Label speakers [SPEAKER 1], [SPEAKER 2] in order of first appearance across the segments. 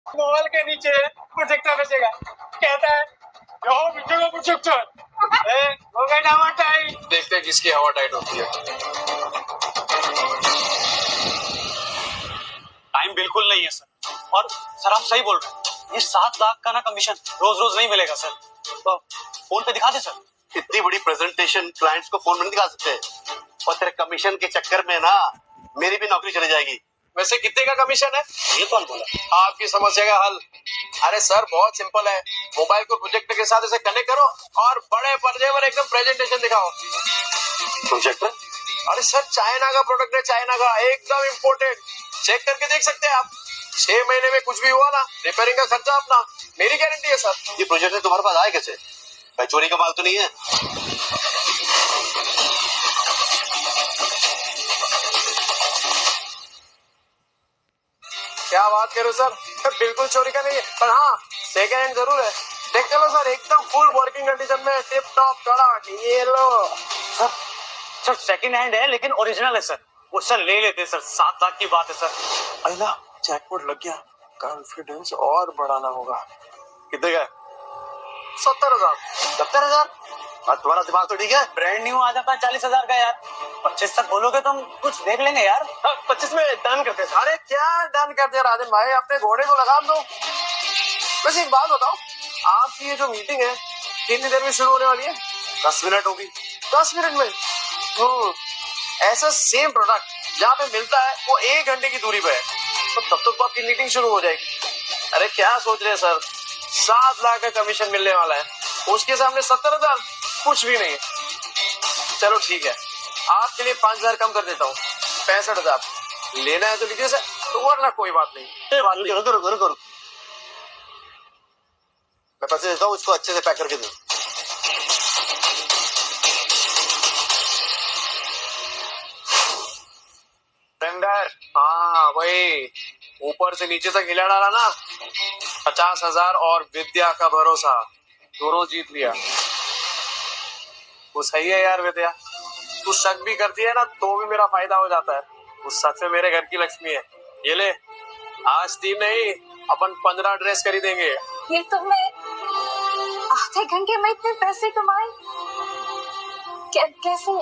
[SPEAKER 1] Mall के नीचे projector बचेगा, कहता है जाओ बिछेगा प्रोजेक्टर। हो गई ना हवा टाइट। देखते हैं किसकी हवा टाइट होती है।
[SPEAKER 2] टाइम बिल्कुल नहीं है सर। और सर आप सही बोल रहे हैं, ये 7 लाख का ना कमीशन रोज रोज नहीं मिलेगा सर। तो फोन पे दिखा दे सर।
[SPEAKER 3] इतनी बड़ी प्रेजेंटेशन क्लाइंट्स को फोन में नहीं दिखा सकते, और तेरे कमीशन के चक्कर में ना मेरी भी नौकरी चली जाएगी।
[SPEAKER 1] वैसे कितने का कमीशन है?
[SPEAKER 2] ये कौन बोला?
[SPEAKER 1] आपकी समस्या का हल। अरे सर बहुत सिंपल है, मोबाइल को प्रोजेक्टर के साथ ऐसे कनेक्ट करो और बड़े पर्दे पर एकदम प्रेजेंटेशन दिखाओ।
[SPEAKER 3] प्रोजेक्टर?
[SPEAKER 1] अरे सर चाइना का प्रोडक्ट है, चाइना का, एकदम इम्पोर्टेंट। चेक करके देख सकते हैं आप। 6 महीने में कुछ भी हुआ ना, रिपेयरिंग का खर्चा अपना, मेरी गारंटी है सर।
[SPEAKER 3] ये प्रोजेक्टर तुम्हारे पास आए कैसे? भाई चोरी का माल तो नहीं है?
[SPEAKER 1] क्या बात करो सर, बिल्कुल चोरी का नहीं है, पर हाँ सेकेंड हैंड जरूर है। देख चलो सर, एकदम फुल वर्किंग कंडीशन में, टिप टॉप कड़ाक। ये लो
[SPEAKER 2] सर। सर सेकंड हैंड है लेकिन ओरिजिनल है सर। वो सर ले लेते सर, 7 लाख की बात है सर।
[SPEAKER 1] अल्लाह जैकपॉट लग गया, कॉन्फिडेंस और बढ़ाना होगा।
[SPEAKER 2] कितने का?
[SPEAKER 1] 70,000।
[SPEAKER 3] 70,000? तुम्हारा दिमाग तो ठीक है?
[SPEAKER 2] ब्रांड न्यू आ जाता 40,000 का यार। 25 तक बोलोगे तो हम कुछ देख लेंगे यार।
[SPEAKER 1] 25 में डन करते हैं। अरे क्या डन करते हैं राजन भाई, अपने घोड़े को लगाम दो। बस एक बात बताओ, आपकी ये जो मीटिंग है कितनी देर में शुरू होने वाली है?
[SPEAKER 2] 10 मिनट होगी।
[SPEAKER 1] 10 मिनट में? ऐसा सेम प्रोडक्ट जहाँ पे मिलता है वो 1 घंटे की दूरी पे है, तो तब तक तो आपकी मीटिंग शुरू हो जाएगी। अरे क्या सोच रहे हैं सर, 7 लाख का कमीशन मिलने वाला है, उसके सामने 70,000 कुछ भी नहीं है। चलो ठीक है, आपके लिए 5,000 कम कर देता हूँ, 65,000 लेना है तो लीजिए सर, तो वरना कोई बात नहीं।
[SPEAKER 3] रुको। मैं पैसे देता हूँ, इसको अच्छे से पैक करके दो।
[SPEAKER 1] टेंडर, हाँ वही, ऊपर से नीचे तक हिला डाला ना। 50,000 और विद्या का भरोसा, दोनों जीत लिया। वो सही है यार विद्या, तू शक भी करती है ना तो भी मेरा फायदा हो जाता है। वो सच में मेरे घर की लक्ष्मी है। ये ले, आज 3 नहीं अपन 15 ड्रेस खरीदेंगे।
[SPEAKER 4] ये तो मैं आधे घंटे में इतने पैसे कमाए, कैसे?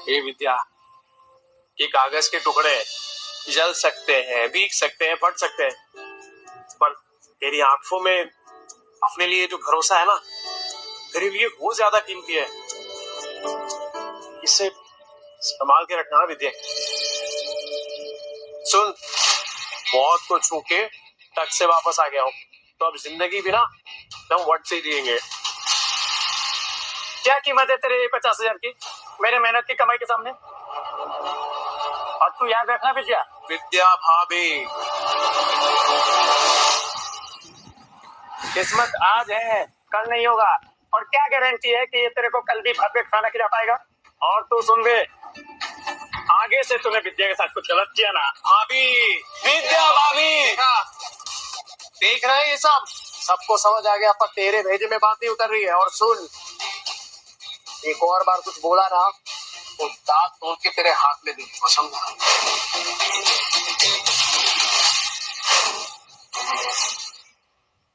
[SPEAKER 1] ये विद्या, ये कागज के टुकड़े जल सकते हैं, भीग सकते हैं, फट सकते हैं, पर तेरी आंखों में अपने लिए जो भरोसा है ना, तेरे लिए वो ज्यादा कीमती है। इसे संभाल के रखना विद्या। सुन, मौत को छू के टक से वापस आ गया हूँ, तो अब जिंदगी भी ना हम वट से ही जिएंगे। क्या कीमत है तेरे 50,000 की मेरे मेहनत की कमाई के सामने? और तू याद रखना विद्या, विद्या भाभी, किस्मत आज है कल नहीं होगा, और क्या गारंटी है कि ये तेरे को कल भी भरपेट खाना खिला पाएगा? और तू सुन ले, आगे से तूने विद्या के साथ कुछ गलत किया ना, भाभी, विद्या भाभी, देख रहे हैं ये सबको समझ आ गया, पर तेरे भेजे में बात नहीं उतर रही है। और सुन, एक और बार कुछ बोला ना तो दांत तोड़ के तेरे हाथ में दूंगा, समझा?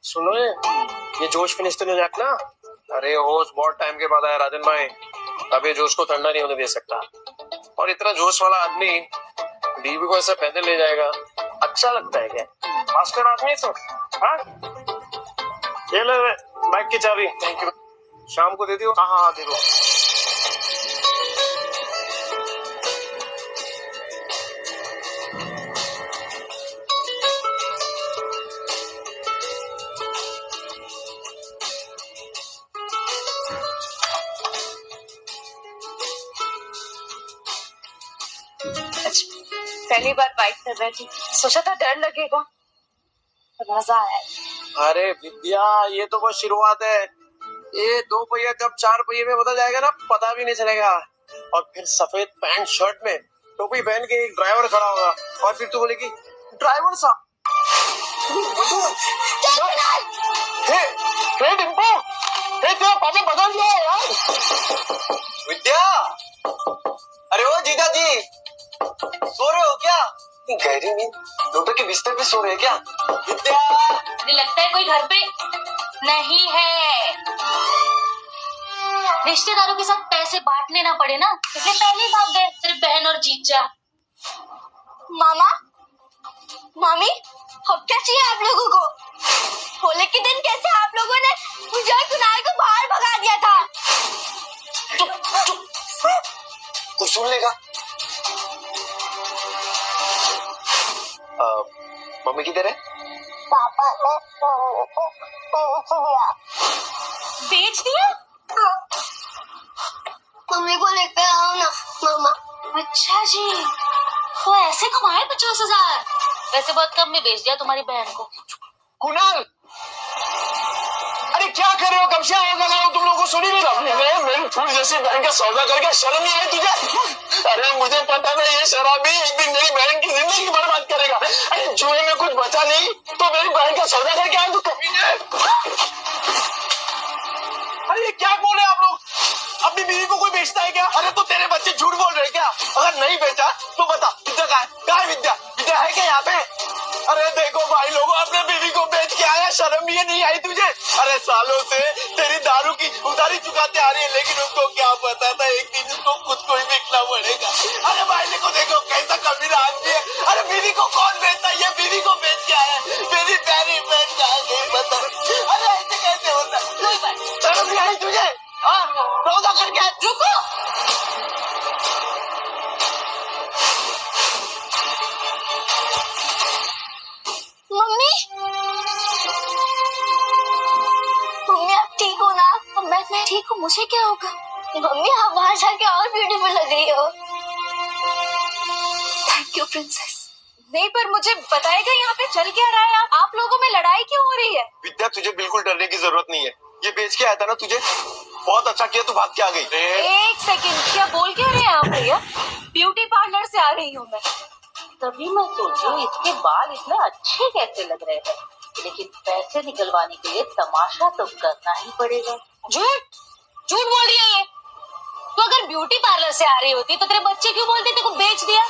[SPEAKER 1] सुनो ये जोश फिनिश तो नहीं रखना। अरे होश बहुत टाइम के बाद आया राजन भाई, अब ये जोश को ठंडा नहीं होने दे सकता। और इतना जोश वाला आदमी बीवी को ऐसे पैदल ले जाएगा, अच्छा लगता है क्या? मास्टर आदमी तो, हाँ? ये ले बाइक की चाबी। Thank you. शाम को दे दियो। हाँ दे दो।
[SPEAKER 4] पहली बार बाइक कर रही थी, सोचा था डर लगेगा, पर मजा आया।
[SPEAKER 1] अरे विद्या, ये तो बस शुरुआत है। ये 2 पहिया कब 4 पहिए में बदल जाएगा ना, पता भी नहीं चलेगा। और फिर सफेद पैंट शर्ट में टोपी पहन के एक ड्राइवर खड़ा होगा, और फिर तू बोलेगी ड्राइवर साहब। डिम्पो, तेरा पापा बदल गया है यार।
[SPEAKER 3] विद्या, अरे ओ जीजा जी, सो रहे हो क्या?
[SPEAKER 2] इतनी गहरी नींद, डॉक्टर के बिस्तर पे सो रहे हैं क्या? विद्या,
[SPEAKER 4] मुझे लगता है कोई घर पे नहीं है। रिश्तेदारों के साथ पैसे बांटने ना पड़े ना, इसलिए पहले ही भाग गए सिर्फ बहन और जीजा।
[SPEAKER 5] मामा, मामी, अब क्या चाहिए आप लोगों को? होली के दिन कैसे आप लोगों ने मुझे और कुणाल को बाहर भगा दिया था?
[SPEAKER 2] चुप चुप, कोई सुन लेगा। मम्मी किधर है?
[SPEAKER 5] पापा ने मम्मी को बेच दिया।
[SPEAKER 4] बेच दिया?
[SPEAKER 5] मम्मी को लेकर आओ ना मामा।
[SPEAKER 4] अच्छा जी, तो ऐसे कमाए 50,000? वैसे बहुत कम में बेच दिया तुम्हारी बहन को।
[SPEAKER 1] कुणाल, अरे क्या कर रहे हो? कब से आवाज लगा रहा हूं तुम लोगों को, सुनी नहीं? मेरी फूल जैसी बहन का सौदा करके शर्म नहीं आई तुझे? अरे मुझे पता था ये शराबी एक दिन मेरी बहन की जिंदगी बर्बाद करेगा। अरे जुए में कुछ बचा नहीं तो मेरी बहन का सौदा करके आया तू कमीने। अरे ये क्या बोल रहे आप लोग? अपनी बीवी को कोई बेचता है क्या? अरे तो तेरे बच्चे झूठ बोल रहे क्या? अगर नहीं बेचा तो बता विद्या कहाँ है? विद्या, विद्या है क्या यहाँ पे? अरे देखो भाई लोगों, अपने बीवी को बेच के आया, शर्म ये नहीं आई तुझे? अरे सालों से तेरी दारू की उधारी चुकाते आ रही है, लेकिन उसको क्या पता था एक दिन उसको खुद को ही बेचना पड़ेगा। अरे भाई देखो कैसा कमीना आदमी है। अरे बीवी को कौन बेचता है? ये बीवी को बेच के आया, मेरी प्यारी बहन कहाँ गई बता। अरे ऐसे कैसे होता है? शर्म नहीं आई तुझे? सौदा करके आया। रुको,
[SPEAKER 5] मम्मी, मम्मी आप ठीक हो ना?
[SPEAKER 4] मैं ठीक हूँ, मुझे क्या होगा?
[SPEAKER 5] मम्मी आप बाहर जाके और ब्यूटीफुल लग रही हो।
[SPEAKER 4] Thank you princess. नहीं पर मुझे बताएगा यहाँ पे चल क्या रहा है? आप लोगों में लड़ाई क्यों हो रही है?
[SPEAKER 3] विद्या, तुझे बिल्कुल डरने की जरूरत नहीं है। ये बेच के आया था ना तुझे, बहुत अच्छा किया तू भाग के आ गई।
[SPEAKER 4] एक सेकंड, क्या बोल क्या रहे हैं आप भैया? ब्यूटी पार्लर से आ रही हूँ मैं। तभी मैं सोचूं इसके बाल इतने अच्छे कैसे लग रहे हैं, लेकिन पैसे निकलवाने के लिए तमाशा तो करना ही पड़ेगा। झूठ झूठ बोल रही है ये। तो अगर ब्यूटी पार्लर से आ रही होती तो तेरे बच्चे क्यों बोलते तेरे को बेच दिया?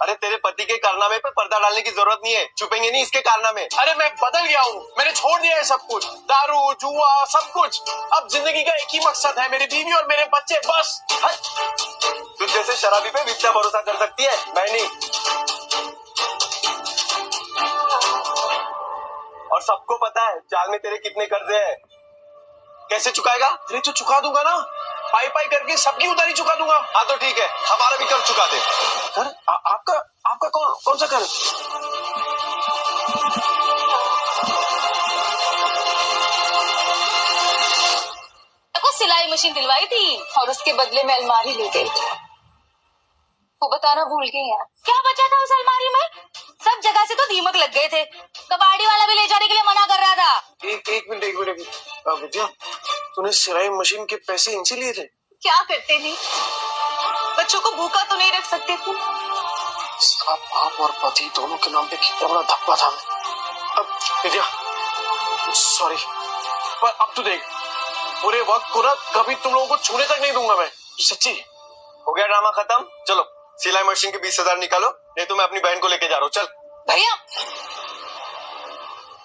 [SPEAKER 3] अरे तेरे पति के कारनामे पे पर्दा डालने की जरूरत नहीं है, छुपेंगे नहीं इसके कारनामे।
[SPEAKER 1] अरे मैं बदल गया हूँ, मैंने छोड़ दिया है सब कुछ, दारू जुआ सब कुछ। अब जिंदगी का एक ही मकसद है, मेरी बीवी और मेरे बच्चे, बस।
[SPEAKER 3] तुझ जैसे शराबी पे विद्या भरोसा कर सकती है, मैं नहीं। और सबको पता है जाल में तेरे कितने कर्जे हैं। कैसे चुकाएगा?
[SPEAKER 1] अरे तो चुका दूंगा ना, पाई पाई करके सबकी उधारी चुका दूंगा।
[SPEAKER 3] हाँ तो ठीक है, हमारा भी कर्ज चुका दे।
[SPEAKER 1] कर आपका कौन सा कर्ज?
[SPEAKER 4] को सिलाई मशीन दिलवाई थी और उसके बदले में अलमारी ले गई थी। वो बताना भूल गई यार। क्या बचा था उस अलमारी में? सब जगह से तो दीमक लग गए थे। कबाड़ी वाला भी ले जाने के लिए मना कर रहा था।
[SPEAKER 1] एक मिनट विद्या, तूने सिलाई मशीन के पैसे इनसे लिए थे?
[SPEAKER 4] क्या करते नहीं, बच्चों को भूखा तो नहीं रख सकते थे।
[SPEAKER 1] साला बाप और पति दोनों के नाम पे कितना बड़ा धब्बा था। अब विद्या सॉरी, पर अब तू देख, पूरे वक्त को ना कभी तुम लोगों को छूने तक नहीं दूंगा मैं, सच्ची।
[SPEAKER 3] हो गया ड्रामा खत्म, चलो सिलाई मशीन के 20,000 निकालो, नहीं तो मैं अपनी बहन को लेके जा रहा हूँ। चल
[SPEAKER 4] भैया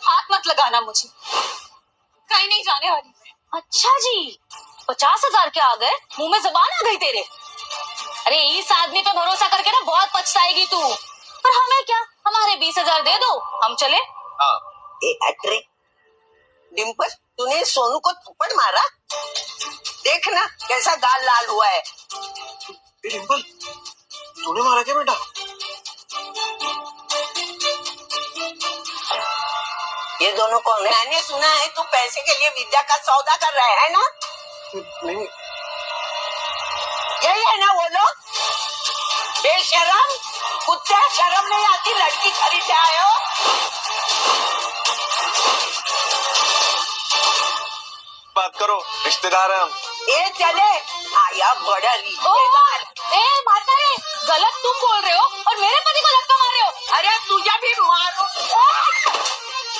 [SPEAKER 4] हाथ मत लगाना मुझे, कहीं नहीं जाने वाली मैं। अच्छा जी, 50,000 क्या आ गए? मुंह में जुबान आ गई तेरे? अरे इस आदमी पे भरोसा करके ना बहुत पछताएगी तू। पर हमें क्या, हमारे 20,000 दे दो, हम चले।
[SPEAKER 3] हाँ।
[SPEAKER 6] डिम्पल, तूने सोनू को थप्पड़ मारा? देखना कैसा गाल लाल हुआ है।
[SPEAKER 1] डिम्पल, तूने मारा क्या बेटा?
[SPEAKER 6] ये दोनों कौन है? मैंने सुना है तू पैसे के लिए विद्या का सौदा कर रहा है ना?
[SPEAKER 1] नहीं।
[SPEAKER 6] यही है ना वो लोग? बेशरम कुत्ते, शर्म नहीं आती? लड़की खरीदे आए हो?
[SPEAKER 3] बात करो, रिश्तेदार हैं हम।
[SPEAKER 6] ये चले आया बड़ा रिश्तेदार।
[SPEAKER 4] ए माता रे, गलत तुम बोल रहे हो और मेरे पति को धक्का मार रहे हो।
[SPEAKER 6] अरे तुझे भी मारो।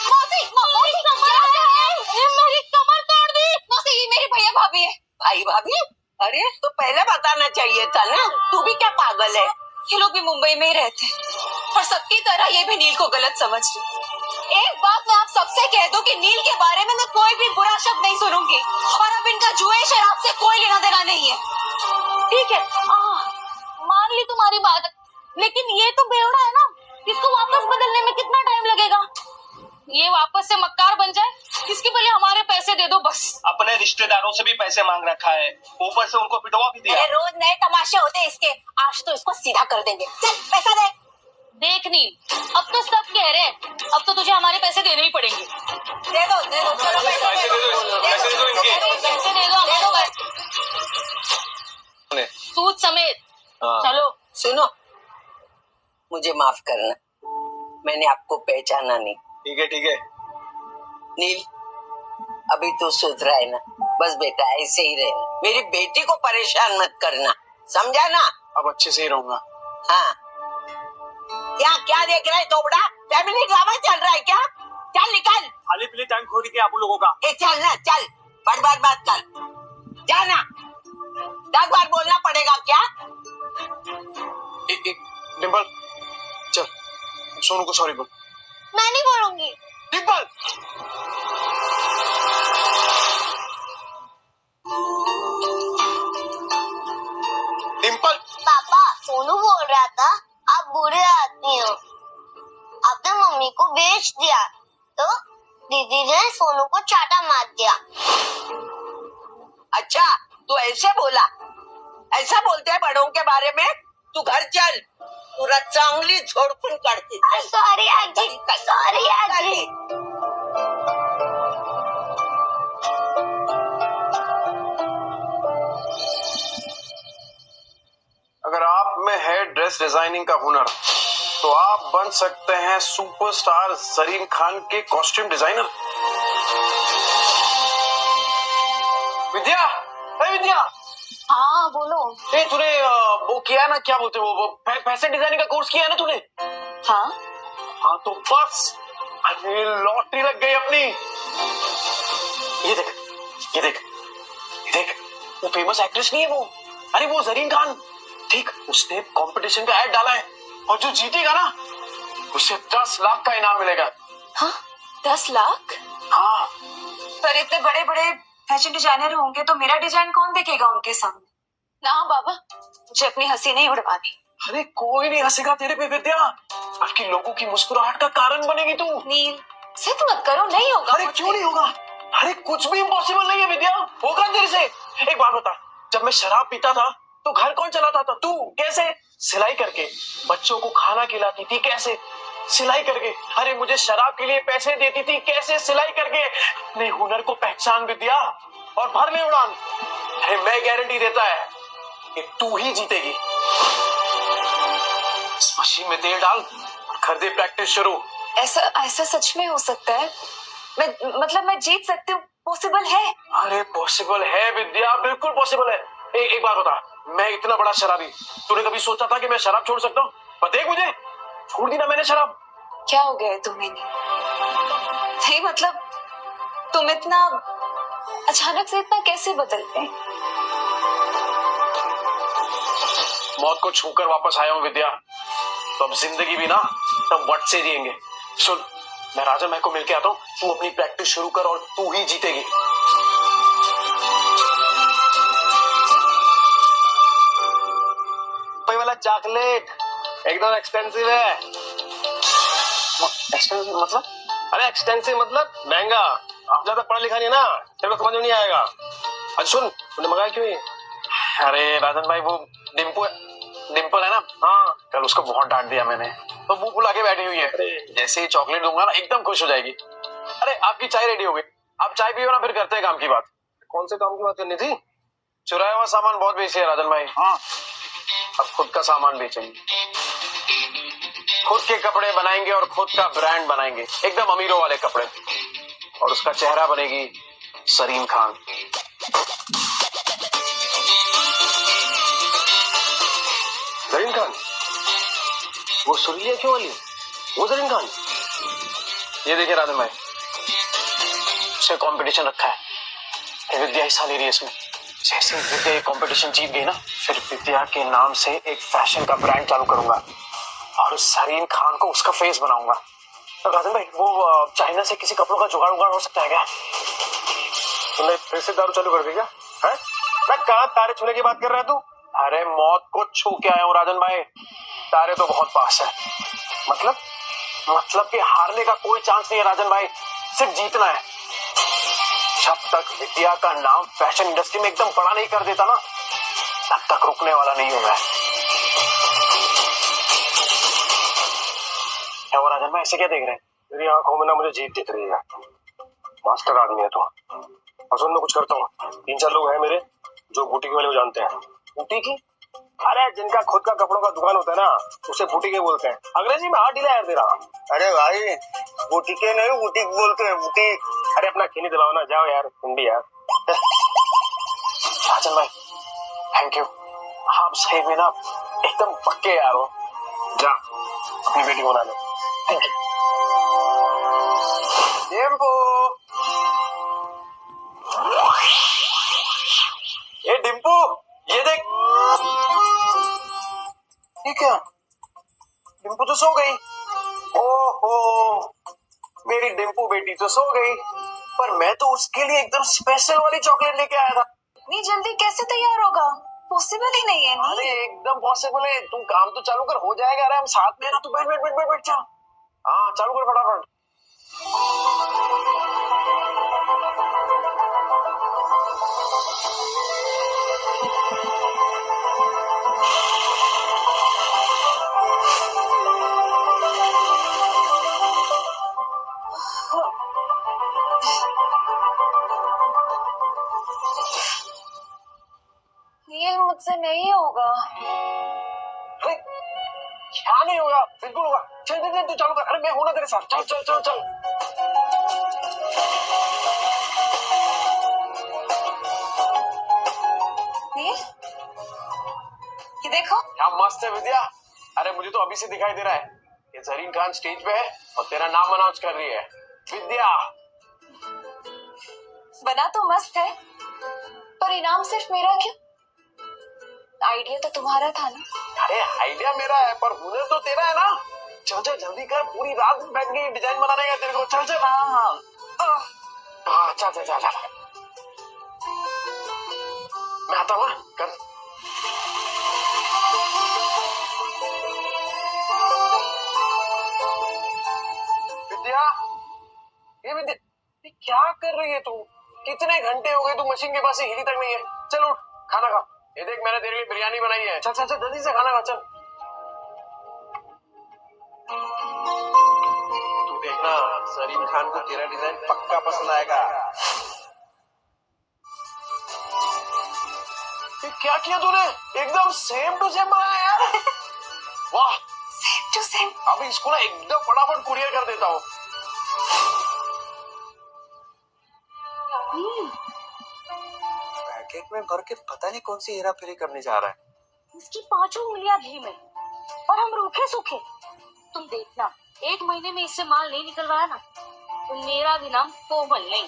[SPEAKER 4] मौसी, मौसी कमर है, मेरी कमर तोड़ दी। मौसी, ये मेरे भैया भाभी है।
[SPEAKER 6] भाई भाभी? अरे तो पहले बताना चाहिए था ना, तू भी क्या पागल है?
[SPEAKER 4] ये लोग भी मुंबई में ही रहते हैं। और सबकी तरह ये भी नील को गलत समझ रही। एक बात मैं आप सबसे कह दूं कि नील के बारे में मैं कोई भी बुरा शब्द नहीं सुनूंगी और अब इनका जुए शराब से कोई लेना देना नहीं है। ठीक है, मान ली तुम्हारी बात, लेकिन ये तो बेवड़ा है ना, इसको वापस बदलने में कितना टाइम लगेगा? ये वापस से मक्कार बन जाए, इसके पहले हमारे पैसे दे दो बस।
[SPEAKER 1] अपने रिश्तेदारों से भी पैसे मांग रखा है, ऊपर से उनको पिटवा भी दिया।
[SPEAKER 4] अरे रोज नए तमाशे होते हैं इसके, आज तो इसको सीधा कर देंगे। चल पैसा दे। देख नील, अब तो सब कह रहे हैं, अब तो तुझे हमारे पैसे देने ही पड़ेंगे। दे दो, चलो पैसे दे दो, पैसे दे दो हमारे पास, सूद समेत। चलो।
[SPEAKER 6] सुनो, मुझे माफ करना, मैंने आपको पहचाना नहीं।
[SPEAKER 1] ठीक है।
[SPEAKER 6] नील, अभी तो सुधरा है ना, बस बेटा ऐसे ही रहना, मेरी बेटी को परेशान मत करना, समझा ना?
[SPEAKER 2] अब अच्छे से ही रहूंगा।
[SPEAKER 6] हाँ, क्या देख रहा है तोबड़ा? फैमिली ड्रामा चल रहा है क्या? चल निकल।
[SPEAKER 1] खाली पीली टाइम खो रही थी आप लोगों का।
[SPEAKER 6] चल ना, चल, बार बात कर, जाना, 10 बार बोलना पड़ेगा क्या?
[SPEAKER 2] डिम्पल, चल सोनू को सॉरी बोल।
[SPEAKER 5] मैं नहीं बोलूंगी।
[SPEAKER 2] डिम्पल, डिम्पल,
[SPEAKER 5] पापा, सोनू बोल रहा था आप बुरे आदमी हो, आपने मम्मी को बेच दिया तो दीदी ने सोनू को चाटा मार दिया।
[SPEAKER 6] अच्छा, तू ऐसे बोला? ऐसा बोलते हैं बड़ों के बारे में? तू घर चल, पूरा चांगली छोड़फुन करती।
[SPEAKER 5] सॉरी आजी, सॉरी आजी।
[SPEAKER 7] अगर आप में है ड्रेस डिजाइनिंग का हुनर तो आप बन सकते हैं सुपरस्टार जरीन खान के कॉस्ट्यूम डिजाइनर। विद्या, विद्या।
[SPEAKER 4] हाँ बोलो।
[SPEAKER 7] तूने वो किया ना, क्या बोलते वो फैशन डिजाइनिंग का कोर्स किया है ना तूने?
[SPEAKER 4] हाँ
[SPEAKER 7] तो बस अरे लॉटरी लग गई अपनी। ये देख, ये देख, ये देख, वो फेमस एक्ट्रेस नहीं है वो, अरे वो जरीन खान, ठीक, उसने कंपटीशन का ऐड डाला है और जो जीतेगा ना उसे 10 लाख का इनाम मिलेगा।
[SPEAKER 4] हाँ, 10 लाख?
[SPEAKER 7] हाँ,
[SPEAKER 4] पर इतने बड़े बड़े फैशन डिजाइनर होंगे तो मेरा डिजाइन कौन देखेगा उनके सामने? ना बाबा, मुझे अपनी हंसी नहीं उड़वानी।
[SPEAKER 7] अरे कोई नहीं हंसेगा तेरे पे विद्या, आपकी लोगों की मुस्कुराहट का कारण बनेगी तू।
[SPEAKER 4] नील, जिद मत करो, नहीं होगा।
[SPEAKER 7] अरे क्यों नहीं होगा? अरे कुछ भी इम्पॉसिबल नहीं है विद्या, होगा तेरे से। एक बात बता, जब मैं शराब पीता था तो घर कौन चलाता था? तू। कैसे? सिलाई करके। बच्चों को खाना खिलाती थी, कैसे? सिलाई करके। अरे मुझे शराब के लिए पैसे देती थी, कैसे? सिलाई करके। अपने हुनर को पहचान विद्या और भर ले उड़ान। अरे मैं गारंटी देता है कि तू ही जीतेगी। इस मशीन में तेल डाल, कर दे प्रैक्टिस शुरू।
[SPEAKER 4] ऐसा सच में हो सकता है? मैं जीत सकती हूँ? पॉसिबल है?
[SPEAKER 7] अरे पॉसिबल है विद्या, बिल्कुल पॉसिबल है। एक बात बता, मैं इतना बड़ा शराबी, तूने कभी सोचा था कि मैं शराब छोड़ सकता हूँ? देख मुझे, छोड़ दी ना मैंने शराब।
[SPEAKER 4] क्या हो गया है तुम्हें? नहीं मतलब तुम इतना अचानक से इतना कैसे बदलते हैं?
[SPEAKER 7] मौत को छूकर वापस आया हूँ विद्या, तो अब जिंदगी भी ना तब वट से जिएंगे। सुन, मैं राजन भाई को मिलके आता हूँ, तू अपनी प्रैक्टिस शुरू कर और तू ही जीतेगी।
[SPEAKER 1] वाला चॉकलेट एकदम एक्सपेंसिव है।
[SPEAKER 7] एक्सपेंसिव मतलब?
[SPEAKER 1] अरे एक्सपेंसिव मतलब महंगा। आप ज्यादा पढ़ा लिखा नहीं ना, तेरे को समझ में नहीं आएगा। अच्छा सुन, तूने मंगाया क्यों ये?
[SPEAKER 7] अरे राजन भाई, वो डिम्पल है ना, हाँ, कल उसको बहुत डांट दिया मैंने, तो मुंह फुला के बैठी हुई है। जैसे ही चॉकलेट दूंगा ना एकदम खुश हो जाएगी। अरे आपकी चाय रेडी हो गई, आप चाय पियो ना, फिर करते हैं काम की बात।
[SPEAKER 1] कौन से काम की बात करनी थी?
[SPEAKER 7] चुराया हुआ सामान बहुत बेचे है राजन भाई। हाँ, अब खुद का सामान बेचेंगे, खुद के कपड़े बनाएंगे और खुद का ब्रांड बनाएंगे, एकदम अमीरों वाले कपड़े, और उसका चेहरा बनेगी जरीन खान।
[SPEAKER 1] जरीन खान? वो सुरीली क्यों वाली? वो जरीन खान?
[SPEAKER 7] ये देखिए राजन भाई, उसे कंपटीशन रखा है, विद्या हिस्सा ले रही है इसमें। जैसे विद्या ये कंपटीशन जीत गई ना, फिर विद्या के नाम से एक फैशन का ब्रांड चालू करूंगा और उस सरीन खान को उसका फेस बनाऊंगा। तो राजन भाई वो चाइना से किसी कपड़ों का जुगाड़ उगाड़ हो सकता है क्या?
[SPEAKER 1] तूने फिर से दारू चालू कर दी क्या? है? मैं कहाँ तारे छूने की बात कर रहा है तू?
[SPEAKER 7] अरे मौत को छू के आया हूँ राजन भाई, तारे तो बहुत पास है। मतलब कि हारने का कोई चांस नहीं है राजन भाई, सिर्फ जीतना है। जब तक विद्या का नाम फैशन इंडस्ट्री में एकदम बड़ा नहीं कर देता ना, तब तक रुकने वाला नहीं हूं मैं। क्या वो राजन भाई ऐसे क्या देख रहे हैं?
[SPEAKER 1] तेरी आंखों में ना मुझे जीत दिख रही है। मास्टर आदमी है तू। और सुन, मैं कुछ करता हूँ। 3-4 लोग हैं मेरे जो बुटीक वाले को जानते हैं।
[SPEAKER 7] बुटीक ही?
[SPEAKER 1] अरे जिनका खुद का कपड़ों का दुकान होता है ना, उसे बुटीक ही बोलते हैं। अंग्रेजी में हाथ ढीला यार तेरा।
[SPEAKER 3] अरे भाई बुटीके नहीं बुटीक बोलते हैं, बुटीक।
[SPEAKER 1] अरे अपना खीनी दिलाओ ना, जाओ यार हिंदी यार।
[SPEAKER 7] राजन भाई थैंक यू, आप सही में ना एकदम पक्के यार हो।
[SPEAKER 1] जा अपनी बेटी को बना ले।
[SPEAKER 7] Thank you.
[SPEAKER 1] टेम्पो,
[SPEAKER 7] ये डिम्पू, ये देख। ये क्या? डिम्पू तो सो गई। ओहो, मेरी डिम्पू बेटी तो सो गई, पर मैं तो उसके लिए एकदम स्पेशल वाली चॉकलेट लेके आया था।
[SPEAKER 5] इतनी जल्दी कैसे तैयार होगा? पॉसिबल ही नहीं है।
[SPEAKER 7] अरे एकदम पॉसिबल है, तुम काम तो चालू कर, हो जाएगा। अरे हम साथ में है ना, तू बैठ बैठ बैठ बैठ बैठ जा। हाँ चालू कर फटाफट।
[SPEAKER 5] नील मुझसे नहीं होगा।
[SPEAKER 7] अरे क्या नहीं होगा, बिल्कुल होगा। चल चल चल तू चालू कर। अरे मैं हूं ना तेरे साथ, चल चल चल चल।
[SPEAKER 5] नील, ये देखो।
[SPEAKER 7] क्या मस्त है विद्या। अरे मुझे तो अभी से दिखाई दे रहा है ये जरीन खान स्टेज पे है और तेरा नाम अनाउंस कर रही है। विद्या
[SPEAKER 5] बना तो मस्त है, पर इनाम सिर्फ मेरा क्यों? आइडिया तो तुम्हारा था ना।
[SPEAKER 7] अरे आइडिया मेरा है पर हुनर तो तेरा है ना। चल चल जल्दी कर, पूरी रात बैठ गई डिजाइन बनाने का तेरे को। चल चल। हाँ चल चल चल चल। मैं आता हूँ कर। विद्या, ये विद्या, ये क्या कर रही है तू? कितने घंटे हो गए तू मशीन के पास से हिली तक नहीं है। चल उठ खाना खा। ये देख मैंने तेरे लिए बिरयानी बनाई है। चल चल चल जल्दी से खाना खा चल।
[SPEAKER 3] तू देखना सलीम खान को तेरा डिजाइन पक्का पसंद आएगा।
[SPEAKER 7] ये क्या किया तूने? एकदम सेम टू सेम बनाया यार। वाह,
[SPEAKER 5] सेम टू सेम।
[SPEAKER 7] अभी इसको ना एकदम फटाफट कुरियर कर देता हूँ।
[SPEAKER 2] पैकेट में भर के पता नहीं कौन सी हेरा फेरी करने जा रहा है।
[SPEAKER 4] इसकी 5 उंगलियां घी में और हम रूखे सूखे। तुम देखना, 1 महीने में इससे माल नहीं निकलवाया ना तो मेरा भी नाम कोमल नहीं।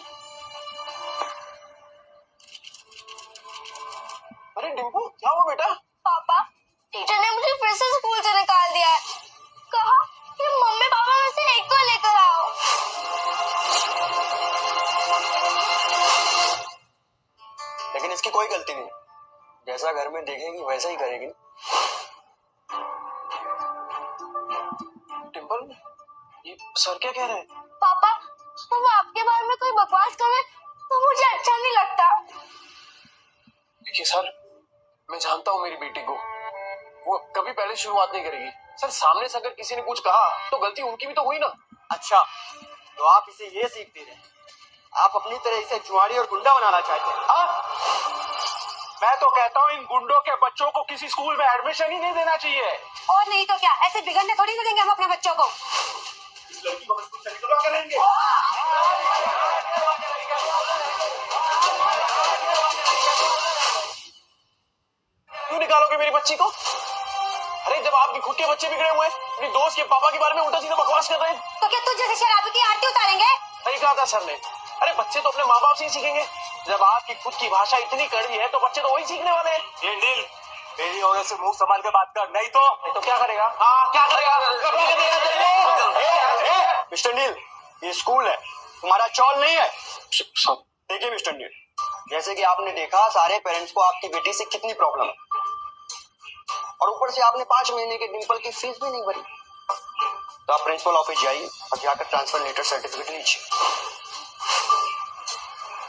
[SPEAKER 7] अरे डिम्पू क्या हुआ बेटा?
[SPEAKER 5] पापा, टीचर ने मुझे फिर से स्कूल से निकाल दिया है। कहा कि मम्मी पापा में से एक को लेकर आओ।
[SPEAKER 2] लेकिन इसकी कोई गलती नहीं, जैसा घर में देखेगी वैसा ही करेगी।
[SPEAKER 7] डिम्पल, ये सर क्या कह रहे हैं?
[SPEAKER 5] पापा, तुम आपके बारे में कोई बकवास करे तो मुझे अच्छा नहीं लगता।
[SPEAKER 7] देखिए सर, मैं जानता हूँ मेरी बेटी को, वो कभी पहले शुरुआत नहीं करेगी। सर सामने से अगर किसी ने कुछ कहा तो गलती उनकी भी तो हुई ना।
[SPEAKER 2] अच्छा तो आप इसे ये सीख दे रहे हैं, आप अपनी तरह इसे जुआरी और गुंडा बनाना चाहते हैं?
[SPEAKER 1] मैं तो कहता हूँ इन गुंडों के बच्चों को किसी स्कूल में एडमिशन ही नहीं देना चाहिए।
[SPEAKER 5] और नहीं तो क्या, ऐसे बिगड़ने थोड़ी ना देंगे हम अपने बच्चों को।
[SPEAKER 1] इस लड़की को हम स्कूल से निकलवा के रहेंगे।
[SPEAKER 7] क्यों निकालोगे मेरी बच्ची को? अरे जब आपके खुद के बच्चे बिगड़े हुए हैं, अपनी दोस्त के पापा के बारे में उल्टा सीधा बकवास कर रहे हैं।
[SPEAKER 5] तो क्या तुझ जैसे शराबी की आरती उतारेंगे?
[SPEAKER 7] सही कहा था सर ने। अरे बच्चे तो अपने माँ बाप से ही सीखेंगे। जब आपकी खुद की भाषा इतनी कड़वी है तो बच्चे तो वही सीखने वाले हैं।
[SPEAKER 1] ये नील, मेरी औरत से मुंह संभाल के बात कर, नहीं तो
[SPEAKER 7] क्या करेगा?
[SPEAKER 1] हाँ क्या करेगा?
[SPEAKER 7] मिस्टर नील, ये स्कूल है, तुम्हारा चौल नहीं है। देखिए मिस्टर नील, जैसे कि आपने देखा सारे पेरेंट्स को आपकी बेटी से कितनी प्रॉब्लम है, और ऊपर से आपने 5 महीने के डिंपल की फीस भी नहीं भरी। तो आप प्रिंसिपल ऑफिस जाइए और जाकर ट्रांसफर लेटर सर्टिफिकेट लीजिए।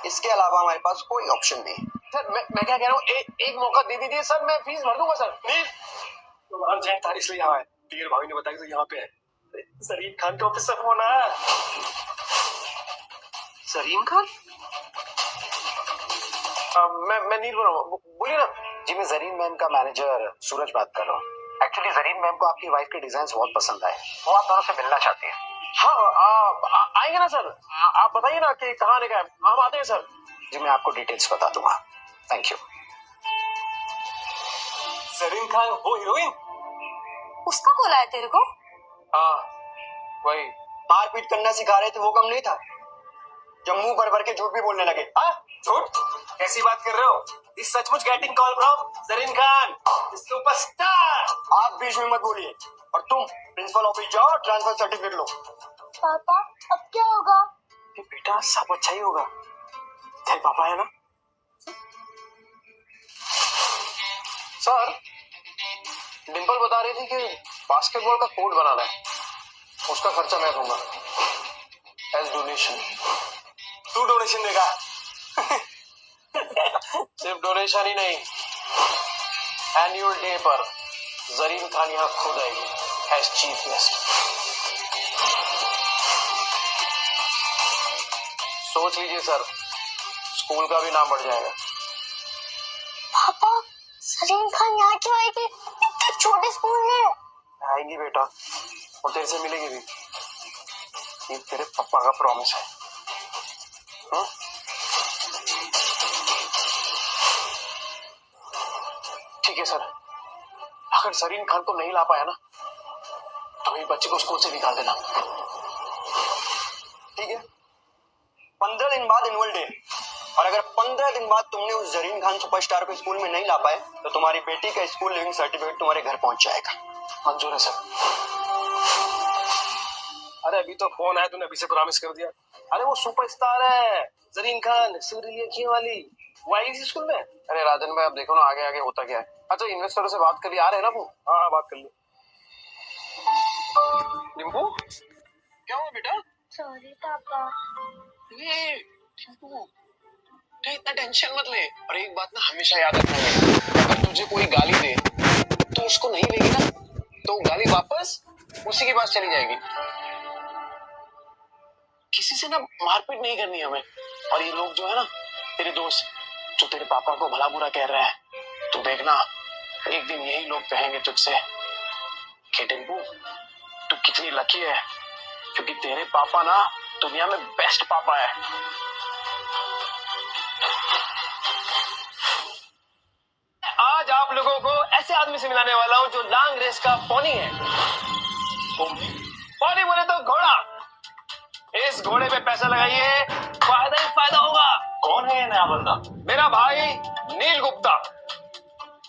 [SPEAKER 7] इसके अलावा हमारे पास कोई ऑप्शन नहीं।
[SPEAKER 8] सर मैं क्या कह रहा हूँ, एक मौका दे दीजिए सर, मैं फीस भर दूंगा सर।
[SPEAKER 1] नील, तुम्हारा जय तारीख से यहाँ है, तीर भाभी ने बताया तो यहाँ पे है। जरीन खान का ऑफिस से फोन आया।
[SPEAKER 8] सरीन खान? मैं नील बोल रहा हूँ, बोलिए ना।
[SPEAKER 9] जी मैं जरीन मैम का मैनेजर सूरज बात कर रहा हूँ। एक्चुअली जरीन मैम को आपकी वाइफ के डिजाइन बहुत पसंद आए, वो आप दोनों से मिलना चाहती हैं।
[SPEAKER 8] हाँ आएंगे ना सर, आप बताइए ना कि कहाँ आने का है, हम आते हैं सर।
[SPEAKER 9] जी मैं आपको डिटेल्स बता दूंगा। Thank you.
[SPEAKER 1] जरीन खान वो हीरोइन?
[SPEAKER 5] उसका कॉल आया तेरे को?
[SPEAKER 8] हाँ वही।
[SPEAKER 7] मारपीट करना सिखा रहे थे वो कम नहीं था, जब मुंह भर भर के झूठ भी बोलने लगे।
[SPEAKER 1] झूठ? कैसी बात कर रहे हो? इस सचमुच getting call from Zareen Khan, superstar.
[SPEAKER 7] आप बीच में मत बोलिए, और तुम प्रिंसिपल ऑफिस जाओ, ट्रांसफर सर्टिफिकेट लो।
[SPEAKER 5] पापा अब क्या होगा?
[SPEAKER 7] बेटा सब अच्छा ही होगा, तेरे पापा है ना।
[SPEAKER 8] सर डिंपल बता रही थी कि बास्केटबॉल का कोर्ट बनाना है, उसका खर्चा मैं दूंगा एज डोनेशन।
[SPEAKER 1] तू डोनेशन देगा?
[SPEAKER 8] सिर्फ डोनेशन ही नहीं, एनुअल डे पर जरीन खान यहाँ खुद आएगी एज चीफ गेस्ट। सोच लीजिए सर, स्कूल का भी नाम बढ़ जाएगा।
[SPEAKER 5] पापा सलीम खान यहाँ क्यों आएगी? इतने छोटे स्कूल में।
[SPEAKER 8] आएगी बेटा, और तेरे से मिलेगी भी, ये तेरे पापा का प्रॉमिस है। ठीक है सर, अगर जरीन खान को नहीं ला पाया ना तो मेरी बच्ची को स्कूल से निकाल देना।
[SPEAKER 7] ठीक है, 15 दिन बाद एनुअल डे, और अगर 15 दिन बाद तुमने उस जरीन खान सुपरस्टार को स्कूल में नहीं ला पाए तो तुम्हारी बेटी का स्कूल लिविंग सर्टिफिकेट तुम्हारे घर पहुंच जाएगा।
[SPEAKER 8] मंजूर है सर।
[SPEAKER 1] अरे अभी तो फोन आया, तूने अभी से प्रॉमिस कर दिया। अरे वो सुपरस्टार है जरीन खान, सूर्यरेखी वाली, वो आई इस स्कूल में।
[SPEAKER 8] अरे राजन भाई, आप देखो ना आगे आगे होता क्या है। अच्छा इन्वेस्टरों से बात कर लिया, आ रहे हैं ना वो?
[SPEAKER 1] हाँ बात कर ली।
[SPEAKER 8] डिम्पू क्या हुआ बेटा?
[SPEAKER 5] सॉरी पापा।
[SPEAKER 8] ये डिम्पू इतना टेंशन मत ले, और एक बात ना हमेशा याद रखना है, अगर तुझे कोई गाली दे तो उसको नहीं लेगी ना, तो गाली वापस उसी के पास चली जाएगी। किसी से ना मारपीट नहीं करनी हमें। और ये लोग जो है ना तेरे दोस्त, जो तेरे पापा को भला बुरा कह रहे हैं, तू देखना एक दिन यही लोग कहेंगे तुझसे कि डिम्पू तू कितनी लकी है, क्योंकि तेरे पापा ना दुनिया में बेस्ट पापा है।
[SPEAKER 1] आज आप लोगों को ऐसे आदमी से मिलाने वाला हूँ जो लॉन्ग रेस का पोनी है। पोनी बोले तो घोड़ा। इस घोड़े पे पैसा लगाइए, फायदा ही फायदा होगा। कौन है ये नया बंदा? मेरा भाई नील गुप्ता।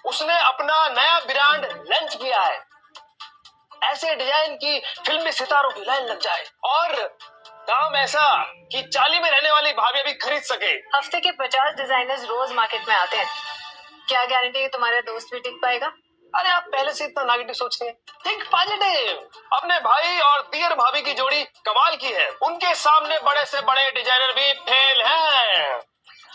[SPEAKER 1] उसने अपना नया ब्रांड लॉन्च किया है, ऐसे डिजाइन की फिल्मी सितारों की लाइन लग जाए, और दाम ऐसा कि चाली में रहने वाली भाभी भी खरीद सके।
[SPEAKER 10] हफ्ते के 50 डिजाइनर्स रोज मार्केट में आते हैं, क्या गारंटी है तुम्हारा दोस्त भी टिक पाएगा?
[SPEAKER 8] अरे आप पहले से इतना नेगेटिव सोचते हैं,
[SPEAKER 1] थिंक पॉजिटिव। अपने भाई और दियर भाभी की जोड़ी कमाल की है, उनके सामने बड़े से बड़े डिजाइनर भी फेल हैं।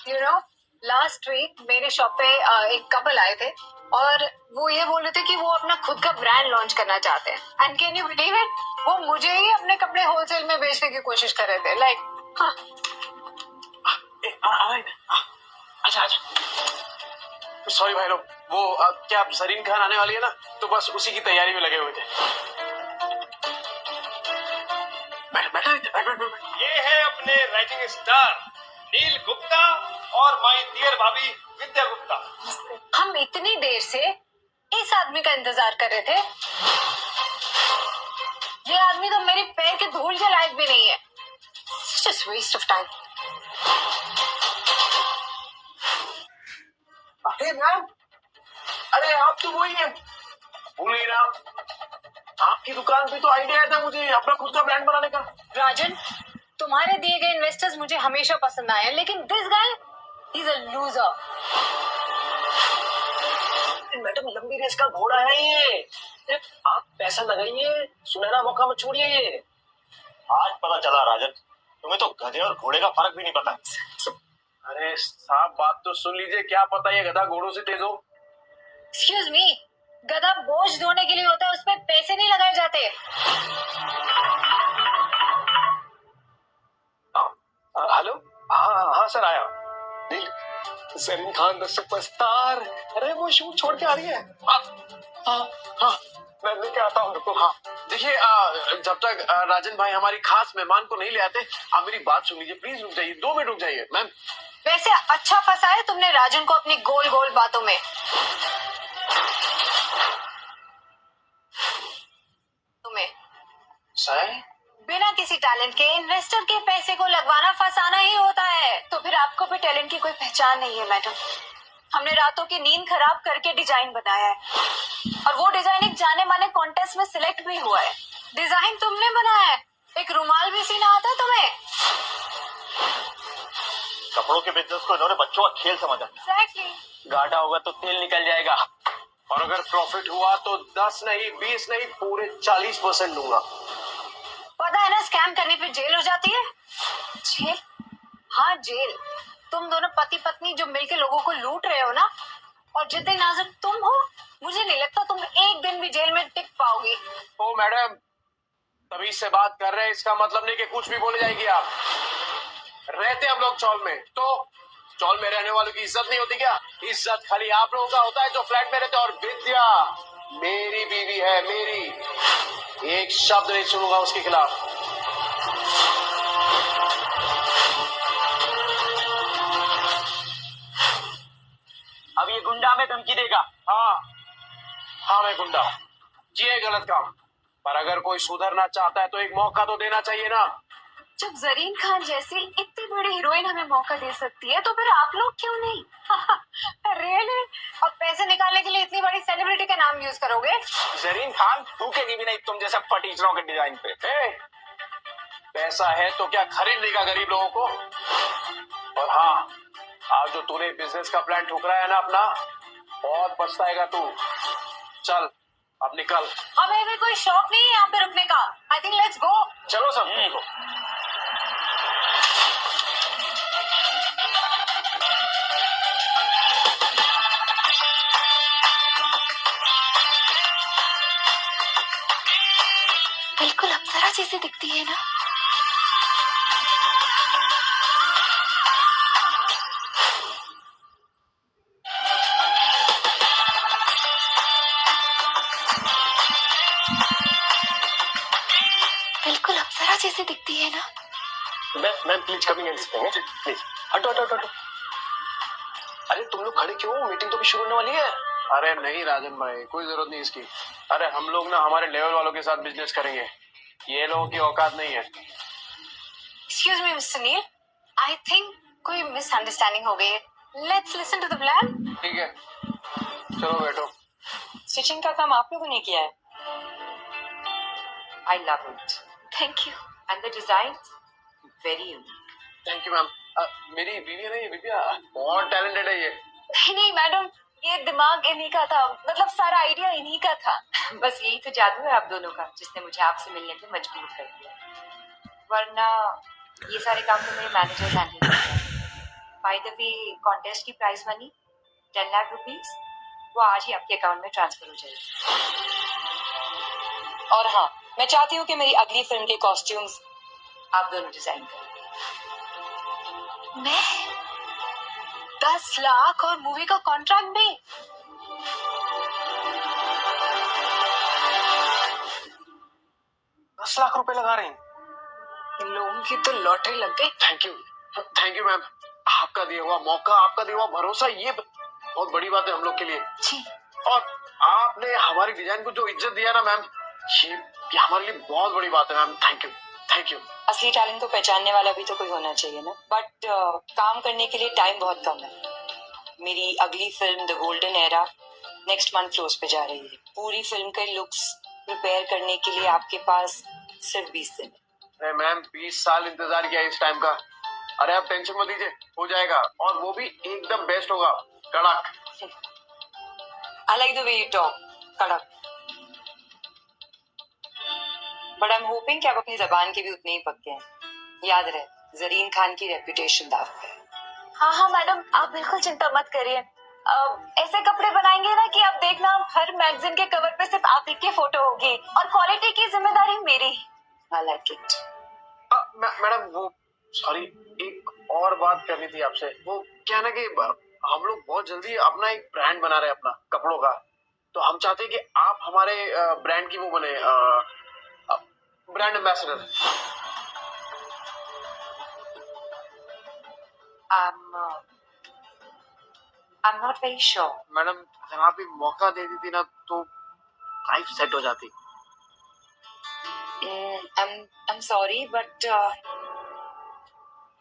[SPEAKER 10] यू नो लास्ट वीक मेरे शॉप पे एक कपल आए थे, और वो ये बोल रहे थे कि वो अपना खुद का ब्रांड लॉन्च करना चाहते हैं। And can you believe it, वो मुझे ही अपने कपड़े होलसेल में बेचने की कोशिश कर रहे थे। लाइक
[SPEAKER 8] अच्छा सॉरी भाई लोग, वो क्या जरीन खान आने वाली है ना, तो बस उसी की तैयारी में लगे हुए थे। बैठ।
[SPEAKER 1] ये है अपने राइटिंग स्टार नील गुप्ता और माय डियर भाभी विद्या गुप्ता।
[SPEAKER 10] हम इतनी देर से इस आदमी का इंतजार कर रहे थे, ये आदमी तो मेरे पैर के धूल के लायक भी नहीं है। Such a waste of time.
[SPEAKER 8] अरे मैम, अरे
[SPEAKER 7] अरे आप तो वही है, भूल गई ना? आपकी दुकान पे तो आइडिया आया था मुझे अपना खुद का ब्रांड बनाने का।
[SPEAKER 10] राजन, तुम्हारे दिए गए इन्वेस्टर्स मुझे हमेशा पसंद आए हैं, लेकिन this guy he is a loser.
[SPEAKER 7] Madam लंबी रेस का घोड़ा है ये, आप पैसा लगाइए, सुनहरा मौका मत छोड़िए ये।
[SPEAKER 1] आज पता चला राजन, तुम्हें तो गधे और घोड़े का फर्क भी नहीं पता।
[SPEAKER 7] अरे साहब बात तो सुन लीजिए, क्या पता ये गधा घोड़ों से तेज हो।
[SPEAKER 10] एक्सक्यूज मी, गधा बोझ ढोने के लिए होता है, उसमें पैसे नहीं लगाए जाते।
[SPEAKER 7] हेलो, हाँ हाँ सर आया। नील, जरीन खान द सुपरस्टार, अरे वो शूट छोड़ के आ रही है। हाँ हाँ मैं लेके आता हूँ रुको। हाँ देखिए, जब तक राजन भाई हमारी खास मेहमान को नहीं ले आते, आप मेरी बात सुन लीजिए, प्लीज रुक जाइए, 2 मिनट रुक जाइए मैम।
[SPEAKER 10] वैसे अच्छा फंसा है तुमने राजन को अपनी गोल गोल बातों में। तुम्हें
[SPEAKER 7] सही
[SPEAKER 10] बिना किसी टैलेंट के इन्वेस्टर के पैसे को लगवाना फंसाना ही होता है। तो फिर आपको भी टैलेंट की कोई पहचान नहीं है मैडम। हमने रातों की नींद खराब करके डिजाइन बनाया है, और वो डिजाइन एक जाने माने कॉन्टेस्ट में सिलेक्ट भी हुआ है। डिजाइन तुमने बनाया है, एक रुमाल भी सीना आता है तुम्हें?
[SPEAKER 1] कपड़ों के बिजनेस को इन्होंने बच्चों का खेल समझा।
[SPEAKER 10] एग्जैक्टली।
[SPEAKER 7] घाटा होगा तो तेल निकल जाएगा, और अगर प्रॉफिट हुआ तो 10 नहीं 20 नहीं पूरे 40% दूंगा।
[SPEAKER 10] पता है ना, स्कैम करने पे जेल हो जाती है। जेल? हाँ जेल। तुम दोनों पति पत्नी जो मिलके लोगों को लूट रहे हो ना, और जितने नाजुक तुम हो, मुझे नहीं लगता तुम एक दिन भी जेल में टिक पाओगी।
[SPEAKER 7] ओ मैडम, तभी से बात कर रहे हैं, इसका मतलब नहीं कि कुछ भी बोले जाएगी आप। रहते हम लोग चौल में, तो चौल में रहने वालों की इज्जत नहीं होती क्या? इज्जत खाली आप लोगों का होता है जो फ्लैट में रहते हैं। और विद्या मेरी बीवी है, मेरी, एक शब्द नहीं सुनूंगा उसके खिलाफ।
[SPEAKER 1] अब ये गुंडा में धमकी देगा।
[SPEAKER 7] हाँ मैं गुंडा हूँ, किए गलत काम, पर अगर कोई सुधरना चाहता है तो एक मौका तो देना चाहिए ना।
[SPEAKER 10] जब जरीन खान जैसी इतनी बड़ी हीरोइन हमें मौका दे सकती है, तो फिर आप लोग क्यों नहीं? रियली? अब पैसे निकालने के लिए इतनी बड़ी सेलिब्रिटी का नाम यूज करोगे?
[SPEAKER 7] जरीन खान भूखेगी भी नहीं तुम जैसे फटीचरों के डिजाइन पे। पैसा है तो क्या खरीद लेगा गरीब लोगों को? और हाँ, आज जो तूने बिजनेस का प्लान ठुकराया है ना अपना, बहुत पछताएगा तू। चल अब निकल।
[SPEAKER 10] हमें भी कोई शौक नहीं है यहाँ पे रुकने का। I think let's go.
[SPEAKER 7] चलो सब।
[SPEAKER 5] बिल्कुल अप्सरा जैसी दिखती है ना। बिल्कुल अप्सरा जैसी दिखती है ना।
[SPEAKER 7] Ma'am please coming in please. हटो हटो हटो। अरे तुम लोग खड़े क्यों? मीटिंग तो भी शुरू होने वाली है। अरे नहीं राजन भाई, कोई जरूरत नहीं इसकी। अरे हम लोग ना हमारे लेवल वालों के साथ बिजनेस करेंगे, ये लोगों की औकात नहीं है।
[SPEAKER 10] Excuse me mister Neel, I think कोई मिसअंडरस्टैंडिंग हो गई है। Let's listen to the plan.
[SPEAKER 7] ठीक है, चलो बैठो।
[SPEAKER 4] स्टिचिंग का काम आप लोगों ने किया है। I love it.
[SPEAKER 5] Thank you.
[SPEAKER 4] And the design very unique.
[SPEAKER 7] Thank you ma'am. मेरी बीवी है ना ये विद्या, बहुत टैलेंटेड है ये।
[SPEAKER 10] नहीं मैडम, ये दिमाग इन्हीं का था, मतलब सारा आइडिया इन्हीं का था।
[SPEAKER 4] बस यही तो जादू है आप दोनों का, जिसने मुझे आपसे मिलने पे मजबूर कर दिया, वरना ये सारे काम तो मेरे मैनेजर हैंडल करते हैं। बाय द वे, कॉन्टेस्ट की प्राइस मनी 10 लाख रुपीस, वो आज ही आपके अकाउंट में ट्रांसफर हो जाएगी। और हाँ, मैं चाहती हूँ कि मेरी अगली फिल्म के कॉस्ट्यूम्स आप दोनों डिजाइन करें।
[SPEAKER 5] मैं
[SPEAKER 10] 10 लाख और मूवी का कॉन्ट्रैक्ट भी।
[SPEAKER 7] ₹10 लाख लगा रहे हैं।
[SPEAKER 10] इन लोगों की तो लॉटरी लग गई।
[SPEAKER 7] Thank you ma'am. आपका दिया हुआ मौका, आपका दिया हुआ भरोसा, ये बहुत बड़ी बात है हम लोग के लिए।
[SPEAKER 10] जी।
[SPEAKER 7] और आपने हमारी डिजाइन को जो इज्जत दिया ना मैम, ये हमारे लिए बहुत बड़ी बात है मैम। Thank you.
[SPEAKER 4] असली टैलेंट को पहचानने वाला भी तो कोई होना चाहिए ना। बट काम करने के लिए टाइम बहुत कम है। मेरी अगली film the golden era next month close पे जा रही है। पूरी फिल्म के लुक्स प्रिपेयर करने के लिए आपके पास सिर्फ 20 दिन है।
[SPEAKER 8] मैम 20 साल इंतजार किया इस टाइम का। अरे आप टेंशन मत लीजिए, हो जाएगा, और वो भी एकदम बेस्ट होगा, कड़क।
[SPEAKER 4] I like the way you talk, कड़क। बट आई एम होपिंग कि आप अपनी जबान के भी उतने ही पक्के हैं। याद रहे, जरीन खान की रेपुटेशन दाव पे है।
[SPEAKER 10] हाँ हाँ मैडम, आप बिल्कुल चिंता मत करिए। ऐसे कपड़े बनाएंगे ना कि आप देखना हर मैगजीन के कवर पे सिर्फ आप ही की फोटो होगी और क्वालिटी की जिम्मेदारी मेरी।
[SPEAKER 4] I like it.
[SPEAKER 8] मैडम वो सॉरी, एक और बात करनी थी आपसे। वो क्या ना कि हम लोग बहुत जल्दी अपना एक ब्रांड बना रहे हैं अपना कपड़ों का, तो हम चाहते हैं कि आप हमारे ब्रांड की वो बने brand ambassador.
[SPEAKER 4] I'm not very sure.
[SPEAKER 8] Madam अगर आप एक मौका दे देती ना तो लाइफ सेट हो जाती।
[SPEAKER 4] I'm sorry, but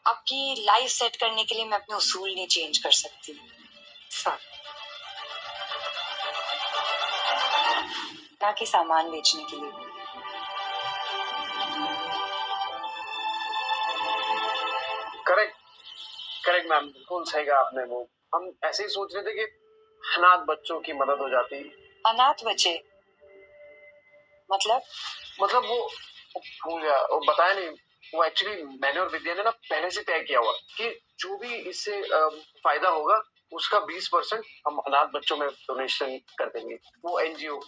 [SPEAKER 4] आपकी लाइफ सेट करने के लिए मैं अपने उसूल नहीं चेंज कर सकती। Sorry. ना कि सामान बेचने के लिए।
[SPEAKER 8] करेक्ट करेक्ट मैम, बिल्कुल सही कहा आपने। वो हम ऐसे ही सोच रहे थे कि अनाथ बच्चों की मदद हो जाती।
[SPEAKER 4] अनाथ बच्चे मतलब
[SPEAKER 8] वो भूल गया, वो बताया नहीं। वो एक्चुअली मैंने और विद्या ने ना पहले से तय किया हुआ कि जो भी इससे फायदा होगा उसका 20% हम अनाथ बच्चों में डोनेशन कर देंगे, वो एनजीओ।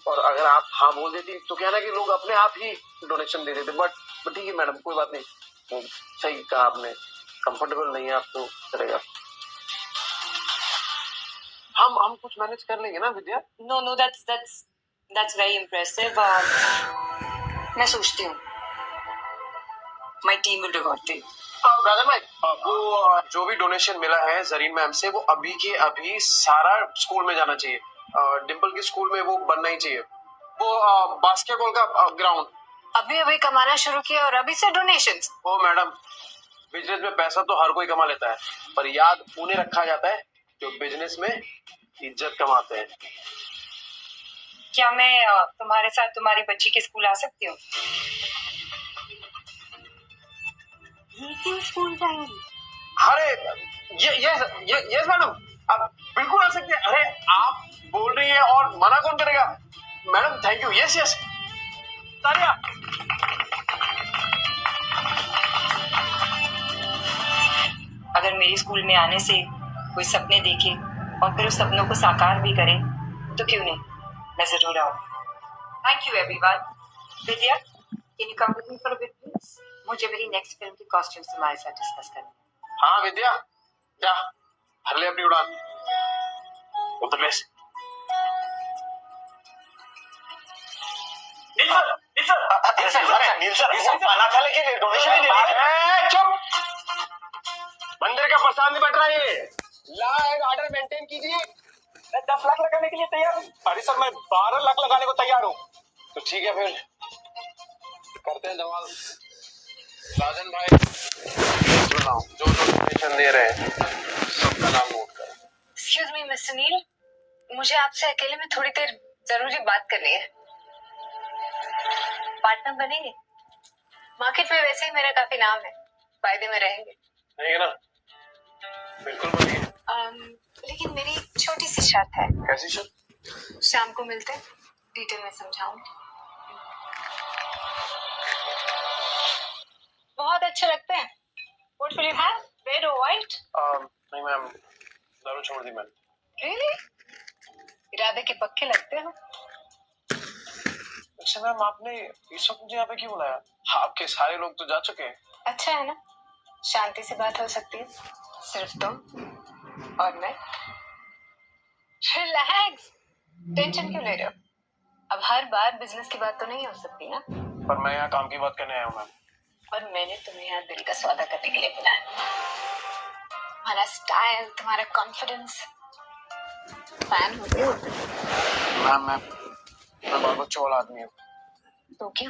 [SPEAKER 8] और अगर आप हाँ बोल देती तो क्या ना कि लोग अपने आप ही डोनेशन दे देते। बट ठीक है मैडम, कोई बात नहीं, वो सही कहा आपने। कंफर्टेबल नहीं है आप तो चलेगा, हम कुछ मैनेज कर लेंगे ना विद्या।
[SPEAKER 4] No, that's very impressive. मैं सोचती हूँ my team will reward you.
[SPEAKER 8] राजा भाई, वो जो भी डोनेशन मिला है जरीन मैम से, वो अभी के अभी सारा स्कूल में जाना चाहिए। डिम्पल के स्कूल में वो बनना ही चाहिए, वो बास्केटबॉल का ग्राउंड।
[SPEAKER 10] अभी अभी कमाना शुरू किया और अभी से डोनेशंस।
[SPEAKER 8] ओ मैडम, बिजनेस में पैसा तो हर कोई कमा लेता है, पर याद उन्हें रखा जाता है जो बिजनेस में इज्जत कमाते हैं।
[SPEAKER 4] क्या मैं तुम्हारे साथ तुम्हारी बच्ची के स्कूल आ सकती हूँ? ये क्यों स्कूल जाएंगी?
[SPEAKER 8] अरे ये मैडम, आप बिल्कुल आ सकते हैं। अरे आप बोल रही हैं और मना कौन करेगा। Madam thank you. यस तारिया।
[SPEAKER 4] अगर मेरे स्कूल में आने से कोई सपने देखे और फिर उस सपनों को साकार भी करे तो क्यों नहीं, मैं जरूर आऊंगी। Thank you everyone. Vidya, can you come with me for a bit please? मुझे मेरी नेक्स्ट फिल्म की कॉस्ट्यूम्स तुम्हारे साथ डिस्कस करनी है।
[SPEAKER 8] हाँ विद्या, जा भर ले अपनी उड़ान, उतर ले। चुप, मंदिर का प्रसाद नहीं बट रहा है। ला एंड ऑर्डर मेंटेन कीजिए।
[SPEAKER 1] 10 लाख लगाने के लिए तैयार हूँ।
[SPEAKER 8] अरे सर मैं 12 लाख लगाने को तैयार हूँ। तो ठीक है फिर करते हैं धमाल। राजन भाई सुनाओ, जो डोनेशन दे रहे हैं सबका नाम नोट करो।
[SPEAKER 10] एक्सक्यूज मी मिस्टर नील, मुझे आपसे अकेले में थोड़ी देर जरूरी बात करनी है। पार्टनर बनेंगे? मार्केट में वैसे ही मेरा काफी नाम है, फायदे में रहेंगे।
[SPEAKER 8] नहीं है ना? बिल्कुल बनेंगे।
[SPEAKER 10] लेकिन मेरी एक छोटी सी शर्त है।
[SPEAKER 8] कैसी शर्त?
[SPEAKER 10] शाम को मिलते हैं, डिटेल में समझाऊंगी। बहुत अच्छे लगते हैं। What will you have? Red or white?
[SPEAKER 8] नहीं मैम, दारू छोड़ दी मैंने।
[SPEAKER 10] Really? इरादे के पक्के लगते हो।
[SPEAKER 8] अच्छा मैम, आपने इस वक्त मुझे यहाँ पे क्यों बुलाया? आपके सारे लोग तो जा चुके हैं।
[SPEAKER 10] अच्छा है ना, शांति से बात हो सकती है, सिर्फ तुम और मैं। रिलैक्स, टेंशन क्यों ले रहे हो? अब हर बार बिजनेस की बात तो नहीं हो सकती ना।
[SPEAKER 8] पर मैं यहाँ काम की बात करने आया हूँ मैम।
[SPEAKER 10] और मैंने तुम्हें यहाँ दिल का सौदा करने के लिए बुलाया। तुम्हारा स्टाइल, तुम्हारा कॉन्फिडेंस, फैन होते हो
[SPEAKER 8] मैम मैं बहुत बच्चों वाला आदमी हूँ।
[SPEAKER 10] तो क्या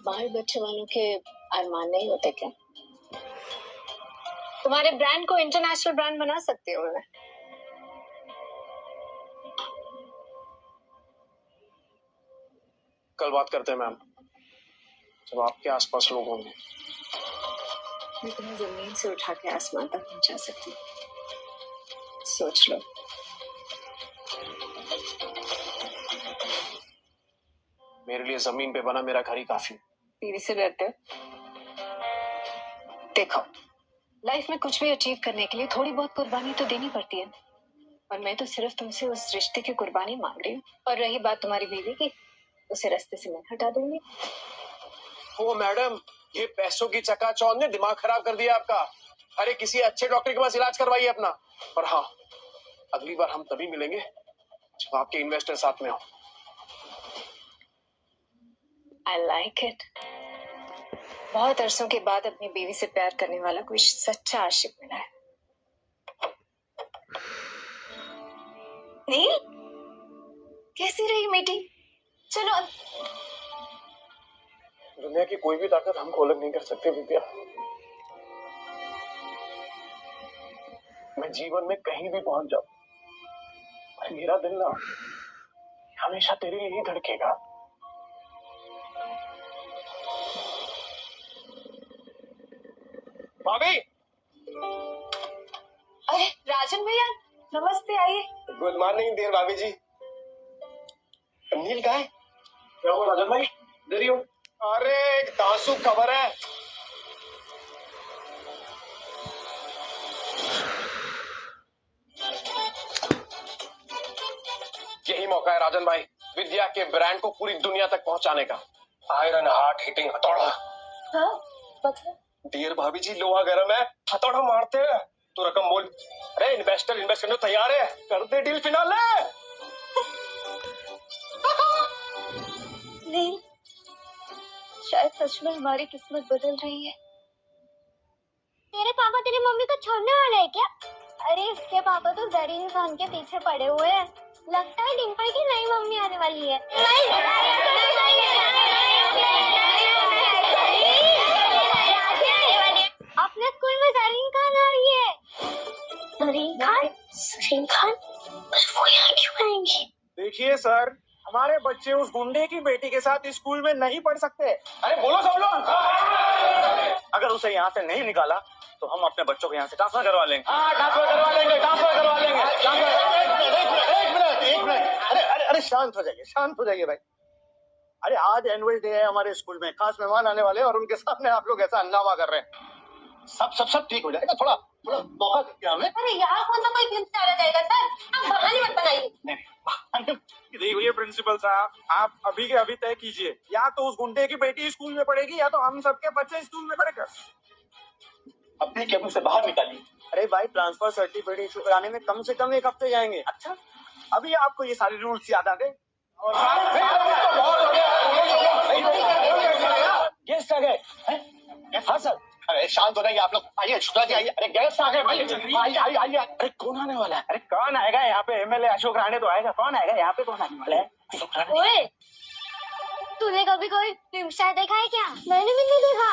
[SPEAKER 10] बाल बच्चे वालों के अरमान नहीं होते क्या? तुम्हारे ब्रांड को इंटरनेशनल ब्रांड बना सकती हूँ मैं।
[SPEAKER 7] कल बात करते हैं मैम, जब आपके आसपास लोग होंगे।
[SPEAKER 10] मैं तुम्हें जमीन से उठा के आसमान तक पहुंचा सकती हूँ, सोच लो।
[SPEAKER 7] मेरे लिए जमीन पे बना मेरा घर ही काफी।
[SPEAKER 10] बीवी से डरते हो? देखो, लाइफ में कुछ भी अचीव करने के लिए थोड़ी बहुत कुर्बानी तो देनी पड़ती है, और मैं तो सिर्फ तुमसे उस रिश्ते की कुर्बानी मांग रही हूँ। और रही बात तुम्हारी बीवी की, उसे रास्ते से मैं हटा दूंगी।
[SPEAKER 7] ओ मैडम, ये पैसों की चकाचौंध ने दिमाग खराब कर दिया आपका। अरे किसी अच्छे डॉक्टर के पास इलाज करवाइए अपना। और हाँ, अगली बार हम तभी मिलेंगे जब आपके इन्वेस्टर साथ में हो।
[SPEAKER 10] I like it. बहुत अरसों के बाद अपनी बीवी से प्यार करने वाला कोई सच्चा आशिक मिला है। नील, कैसी रही मीटिंग? चलो।
[SPEAKER 7] दुनिया की कोई भी ताकत हमको अलग नहीं कर सकती विद्या। मैं जीवन में कहीं भी पहुंच जाऊं, मेरा दिल ना हमेशा तेरे लिए ही धड़केगा। भाभी।
[SPEAKER 10] अरे राजन भैया, नमस्ते, आइए।
[SPEAKER 7] गुड मॉर्निंग डियर भाभी जी। नील कहाँ है? क्या हुआ राजन भाई, इधर ही हो? अरे एक तासुब खबर है। यही मौका है राजन भाई, विद्या के ब्रांड को पूरी दुनिया तक पहुंचाने का। आयरन हार्ट हिटिंग हथौड़ा।
[SPEAKER 10] हाँ, मतलब?
[SPEAKER 7] डियर भाभी जी, लोहा गर्म है, हथौड़ा मारते हैं तो रकम बोल। अरे इन्वेस्टर इन्वेस्ट करने तैयार है, कर दे डील फिनाले।
[SPEAKER 5] नहीं, शायद सच में हमारी किस्मत बदल रही है। तेरे पापा तेरी मम्मी को छोड़ने वाले हैं क्या? अरे इसके पापा तो जरीन खान के पीछे पड़े हुए हैं। लगता है डिम्पल की नई मम्मी आने वाली है। अपने स्कूल में जरीन खान आ रही है। जरीन खान? जरीन खान? वो यहाँ क्यों आएंगी?
[SPEAKER 1] देखिए सर, हमारे बच्चे उस गुंडे की बेटी के साथ स्कूल में नहीं पढ़ सकते। अरे बोलो सब लोग। अगर उसे यहाँ से नहीं निकाला तो हम अपने बच्चों को यहाँ से ट्रांसफर करवा लेंगे। ट्रांसफर करवा लेंगे, ट्रांसफर करवा लेंगे। एक मिनट, अरे शांत हो जाइए भाई। अरे आज एनुअल डे है हमारे स्कूल में, खास मेहमान आने वाले हैं और उनके सामने आप लोग ऐसा हंगामा कर रहे हैं। सब ठीक हो जाएगा, थोड़ा मौका दीजिए हमें।
[SPEAKER 5] अरे यहाँ कौन सा कोई फिल्म से आ जाएगा सर? आप बहाने मत बनाइए।
[SPEAKER 1] देखिए प्रिंसिपल साहब, आप अभी के अभी तय कीजिए, या तो उस गुंडे की बेटी स्कूल में पढ़ेगी या तो हम सबके बच्चे स्कूल में पढ़ेगा। अभी के मुझसे बाहर निकालिए। अरे भाई, ट्रांसफर सर्टिफिकेट इशू कराने में कम से कम 1 हफ्ते जाएंगे। अच्छा, अभी आपको ये सारे रूल्स याद आ गए? और गेस्ट आ गए। हाँ सर। अरे शांत हो जाइए आप लोग, आइए शुक्ला जी आइए। अरे गेस्ट आ गए भाई, आइए। अरे कौन आने वाला है? अरे कौन आएगा यहाँ पे? एमएलए अशोक राणे तो आएगा। कौन आएगा यहाँ पे? कौन आने वाला है? अशोक राणे।
[SPEAKER 5] ओए, तूने कभी कोई फिल्म स्टार देखा है क्या? मैंने भी नहीं देखा।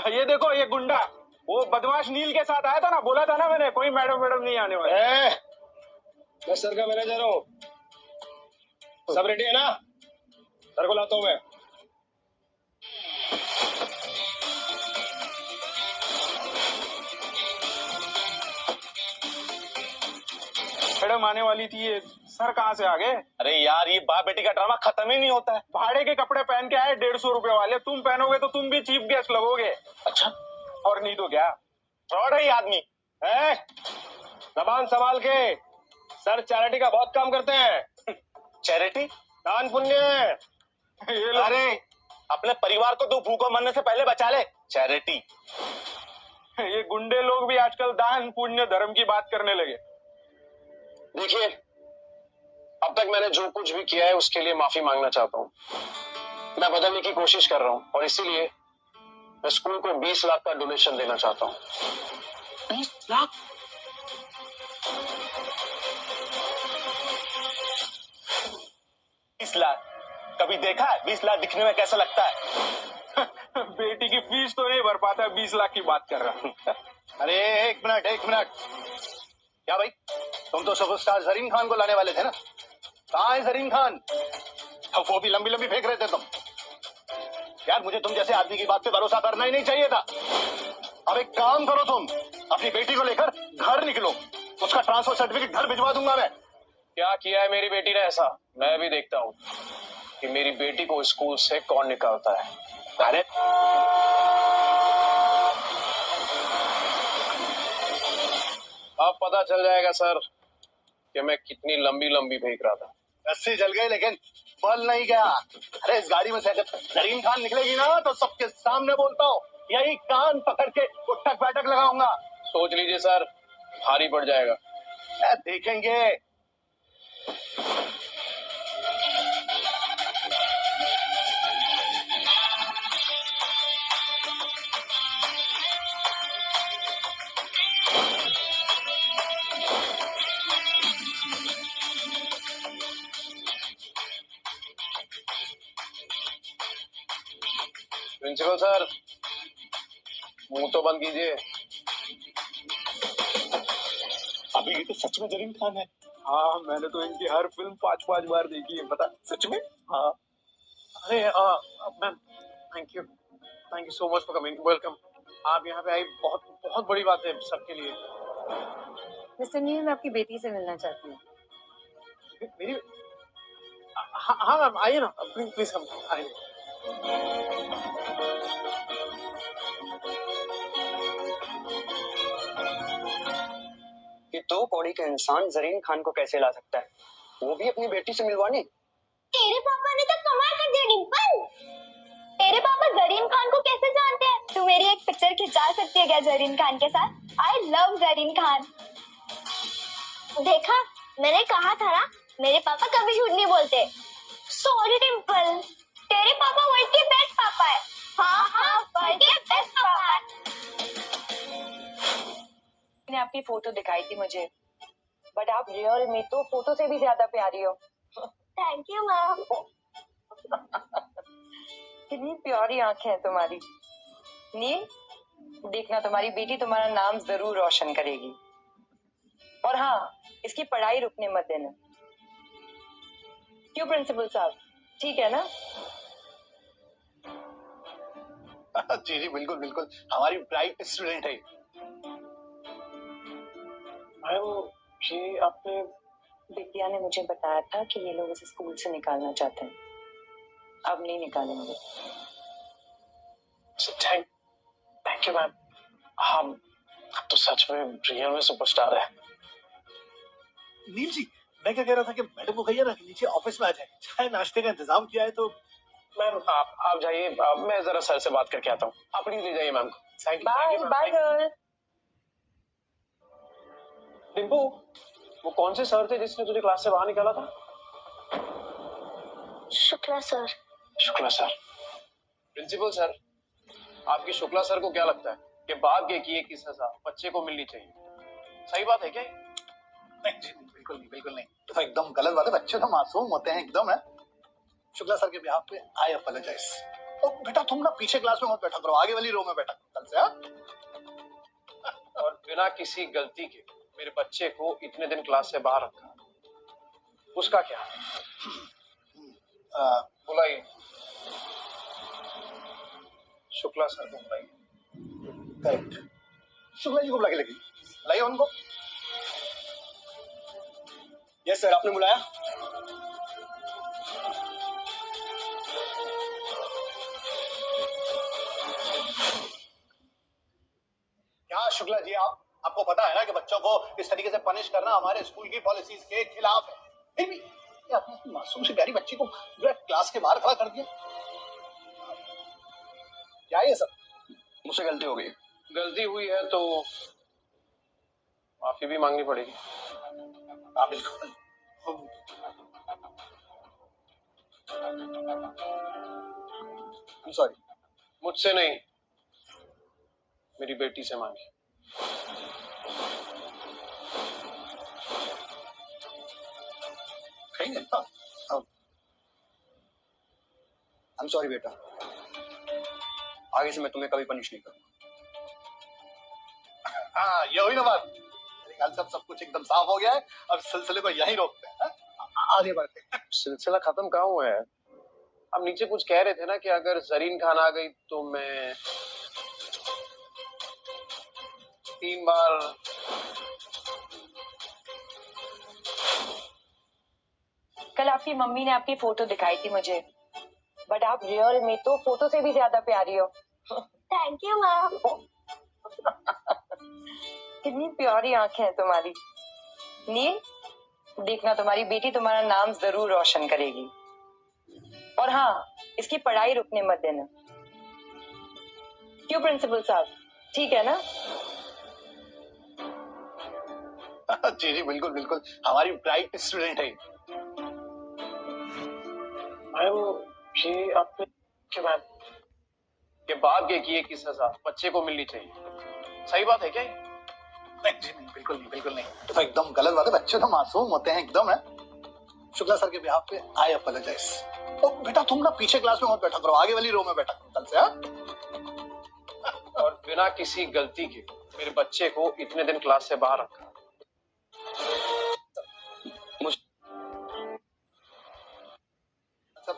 [SPEAKER 1] ये देखो, ये गुंडा वो बदमाश नील के साथ आया था ना, बोला था ना मैंने, कोई मैडम नहीं आने वाले। मैं सर का मैनेजर हूँ, सब रेडी है ना? सर को लाता हूँ मैं। मैडम आने वाली थी, ये सर कहाँ से आ गए? अरे यार, ये बाप बेटी का ड्रामा खत्म ही नहीं होता है। भाड़े के कपड़े पहन के आए 150 रुपए वाले, तुम पहनोगे तो तुम भी चीफ गेस्ट लगोगे। अच्छा, और नहीं तो क्या? फ्रॉड है ये आदमी। जबान संभाल के, सर चैरिटी का बहुत काम करते हैं। चैरिटी? दान पुण्य। अरे अपने परिवार को तू भूखों मरने से पहले बचा ले। चैरिटी। ये गुंडे लोग भी आजकल दान पुण्य धर्म की बात करने लगे।
[SPEAKER 7] देखिए, अब तक मैंने जो कुछ भी किया है उसके लिए माफी मांगना चाहता हूँ। मैं बदलने की कोशिश कर रहा हूँ और इसीलिए मैं स्कूल को 20 लाख का डोनेशन देना चाहता हूँ।
[SPEAKER 1] 20 लाख? 20 लाख कभी देखा है? 20 लाख दिखने में कैसा लगता है? बेटी की फीस तो नहीं भर पाता, 20 लाख की बात कर रहा हूँ।
[SPEAKER 9] अरे एक मिनट क्या भाई, तुम तो सुपरस्टार जरीन खान को लाने वाले थे ना? कहाँ है जरीन खान? अब वो भी लंबी लंबी फेंक रहे थे तुम। यार मुझे तुम जैसे आदमी की बात पे भरोसा करना ही नहीं चाहिए था। अब एक काम करो, तुम अपनी बेटी को लेकर घर निकलो, उसका ट्रांसफर सर्टिफिकेट घर भिजवा दूंगा मैं।
[SPEAKER 7] क्या किया है मेरी बेटी ने ऐसा? मैं भी देखता हूँ कि मेरी बेटी को स्कूल से कौन निकालता है।
[SPEAKER 9] अरे
[SPEAKER 7] अब पता चल जाएगा सर कि मैं कितनी लंबी लंबी फेंक रहा था।
[SPEAKER 9] रस्सी जल गई लेकिन बल नहीं गया। अरे इस गाड़ी में से अगर जरीन खान निकलेगी ना तो सबके सामने बोलता हूँ, यही कान पकड़ के उठक बैठक लगाऊंगा।
[SPEAKER 7] सोच लीजिए सर, भारी पड़ जाएगा।
[SPEAKER 9] देखेंगे।
[SPEAKER 7] प्रिंसिपल सर, मुंह तो बंद कीजिए।
[SPEAKER 1] अभी ये तो सच में जरीन खान है। हाँ, मैंने तो इनकी हर फिल्म 5-5 बार देखी है, पता सच में। हाँ।
[SPEAKER 2] अरे ma'am, thank you so much for coming, welcome. आप यहाँ पे आई, बहुत बहुत बड़ी बात है सबके लिए।
[SPEAKER 4] मिस्टर नील, मैं आपकी बेटी से मिलना चाहती हूँ।
[SPEAKER 2] मेरी हाँ मैम, आइए ना, प्लीज प्लीज कम, आइए। कि 2 कौड़ी का इंसान जरीन खान को कैसे ला सकता है, वो भी अपनी बेटी से मिलवाने?
[SPEAKER 5] तेरे पापा ने तो कमाल कर दिया डिंपल। तेरे पापा जरीन खान को कैसे जानते हैं? तू मेरी एक पिक्चर खिंचा सकती है क्या जरीन खान के साथ? I love Zareen Khan. देखा, मैंने कहा था ना, मेरे पापा कभी झूठ नहीं बोलते। सॉरी डिंपल, तेरे पापा वर्ल्ड के बेस्ट पापा है। हाँ, वर्ल्ड के बेस्ट पापा है।
[SPEAKER 4] मैंने आपकी फोटो दिखाई थी मुझे, बट आप रियल में तो फोटो से भी ज्यादा प्यारी हो।
[SPEAKER 5] Thank you ma'am.
[SPEAKER 4] कितनी प्यारी आंखें हैं तुम्हारी। नील, देखना तुम्हारी बेटी तुम्हारा नाम जरूर रोशन करेगी। और हाँ, इसकी पढ़ाई रुकने मत देना। क्यों प्रिंसिपल साहब, ठीक है ना?
[SPEAKER 9] जी जी बिल्कुल बिल्कुल, हमारी ब्राइट स्टूडेंट है।
[SPEAKER 2] ये आपने,
[SPEAKER 4] बिटिया ने मुझे बताया था कि ये लोग इसे स्कूल से निकालना चाहते हैं। अब नहीं निकालेंगे।
[SPEAKER 2] Thank you ma'am. हम अब तो सच में रियल में सुपरस्टार है।
[SPEAKER 9] नील जी, मैं क्या कह रहा था कि मैडम को कहिए ना कि नीचे ऑफिस में आ जाए, चाय नाश्ते का इंतजाम किया है तो।
[SPEAKER 7] मैम आप जाइए, मैं जरा सर से बात करके आता हूँ। आप प्लीज ले जाइए मैम को।
[SPEAKER 2] Thank
[SPEAKER 4] bye
[SPEAKER 2] you
[SPEAKER 4] bye girl.
[SPEAKER 7] Dimpu, वो कौन से सर थे जिसने तुझे क्लास से बाहर निकाला था?
[SPEAKER 5] Shukla sir.
[SPEAKER 7] Shukla sir. Principal sir, आपकी शुक्ला सर को क्या लगता है कि भाग्य की एक सजा बच्चे को मिलनी चाहिए? सही बात है क्या?
[SPEAKER 9] नहीं जी, बिल्कुल नहीं, तो एकदम गलत बात है। बच्चे तो मासूम होते हैं एकदम है। शुक्ला सर के बिहाफ पे आई अपोलोजाइज। तो बेटा तुम ना पीछे क्लास में मत बैठा करो, आगे वाली रो में बैठा करो कल से। हाँ,
[SPEAKER 7] और बिना किसी गलती के मेरे बच्चे को इतने दिन क्लास से बाहर रखा, उसका क्या? बुलाइए शुक्ला सर को, बुलाइए।
[SPEAKER 9] करेक्ट, शुक्ला जी को बुला के लगी, लाइए उनको।
[SPEAKER 2] यस सर, आपने बुलाया?
[SPEAKER 9] क्या शुक्ला जी, आपको पता है ना कि बच्चों को इस तरीके से पनिश करना हमारे स्कूल की पॉलिसीज के खिलाफ है। फिर भी ये आपने मासूम सी प्यारी बच्ची को पूरा क्लास के बाहर खड़ा कर दिया। क्या ये सब?
[SPEAKER 7] मुझसे गलती हो गई। गलती हुई है तो माफी भी मांगनी पड़ेगी।
[SPEAKER 9] हाँ बिल्कुल। सॉरी।
[SPEAKER 7] मुझसे नहीं, मेरी बेटी से मांगी।
[SPEAKER 9] कहीं नहीं था। आई एम सॉरी बेटा, आगे से मैं तुम्हें कभी पनिश नहीं करूंगा। हाँ, ये हुई ना बात। मेरे ख्याल से अब सब कुछ एकदम साफ हो गया है। अब सिलसिले को यहीं रोकते हैं। आगे बढ़ते हैं।
[SPEAKER 7] सिलसिला खत्म कहाँ हुआ है? अब नीचे कुछ कह रहे थे ना कि अगर जरीन खान आ गई तो मैं 3 बार
[SPEAKER 11] कल आपकी मम्मी ने आपकी फोटो दिखाई थी मुझे, बट आप रियल में तो फोटो से भी ज्यादा प्यारी हो।
[SPEAKER 5] Thank you ma'am.
[SPEAKER 11] कितनी प्यारी आंखें हैं तुम्हारी। नील, देखना तुम्हारी बेटी तुम्हारा नाम जरूर रोशन करेगी। और हाँ, इसकी पढ़ाई रुकने मत देना। क्यों प्रिंसिपल साहब, ठीक है ना?
[SPEAKER 9] जी जी बिल्कुल बिल्कुल, हमारी ब्राइट स्टूडेंट है।
[SPEAKER 7] ये आपने के बाद के बाप के किए की सजा बच्चे को मिलनी चाहिए, सही बात है क्या?
[SPEAKER 9] नहीं जी नहीं, बिल्कुल नहीं, बिल्कुल नहीं। तो एकदम गलत बात है। बच्चे तो मासूम होते हैं एकदम है। शुक्ला सर के बिहाफ पे आई अपोलोजाइज। तो बेटा तुम ना पीछे क्लास में मत बैठा करो, आगे वाली रो में बैठा करो कल से। हाँ?
[SPEAKER 7] और बिना किसी गलती के मेरे बच्चे को इतने दिन क्लास से बाहर रखा।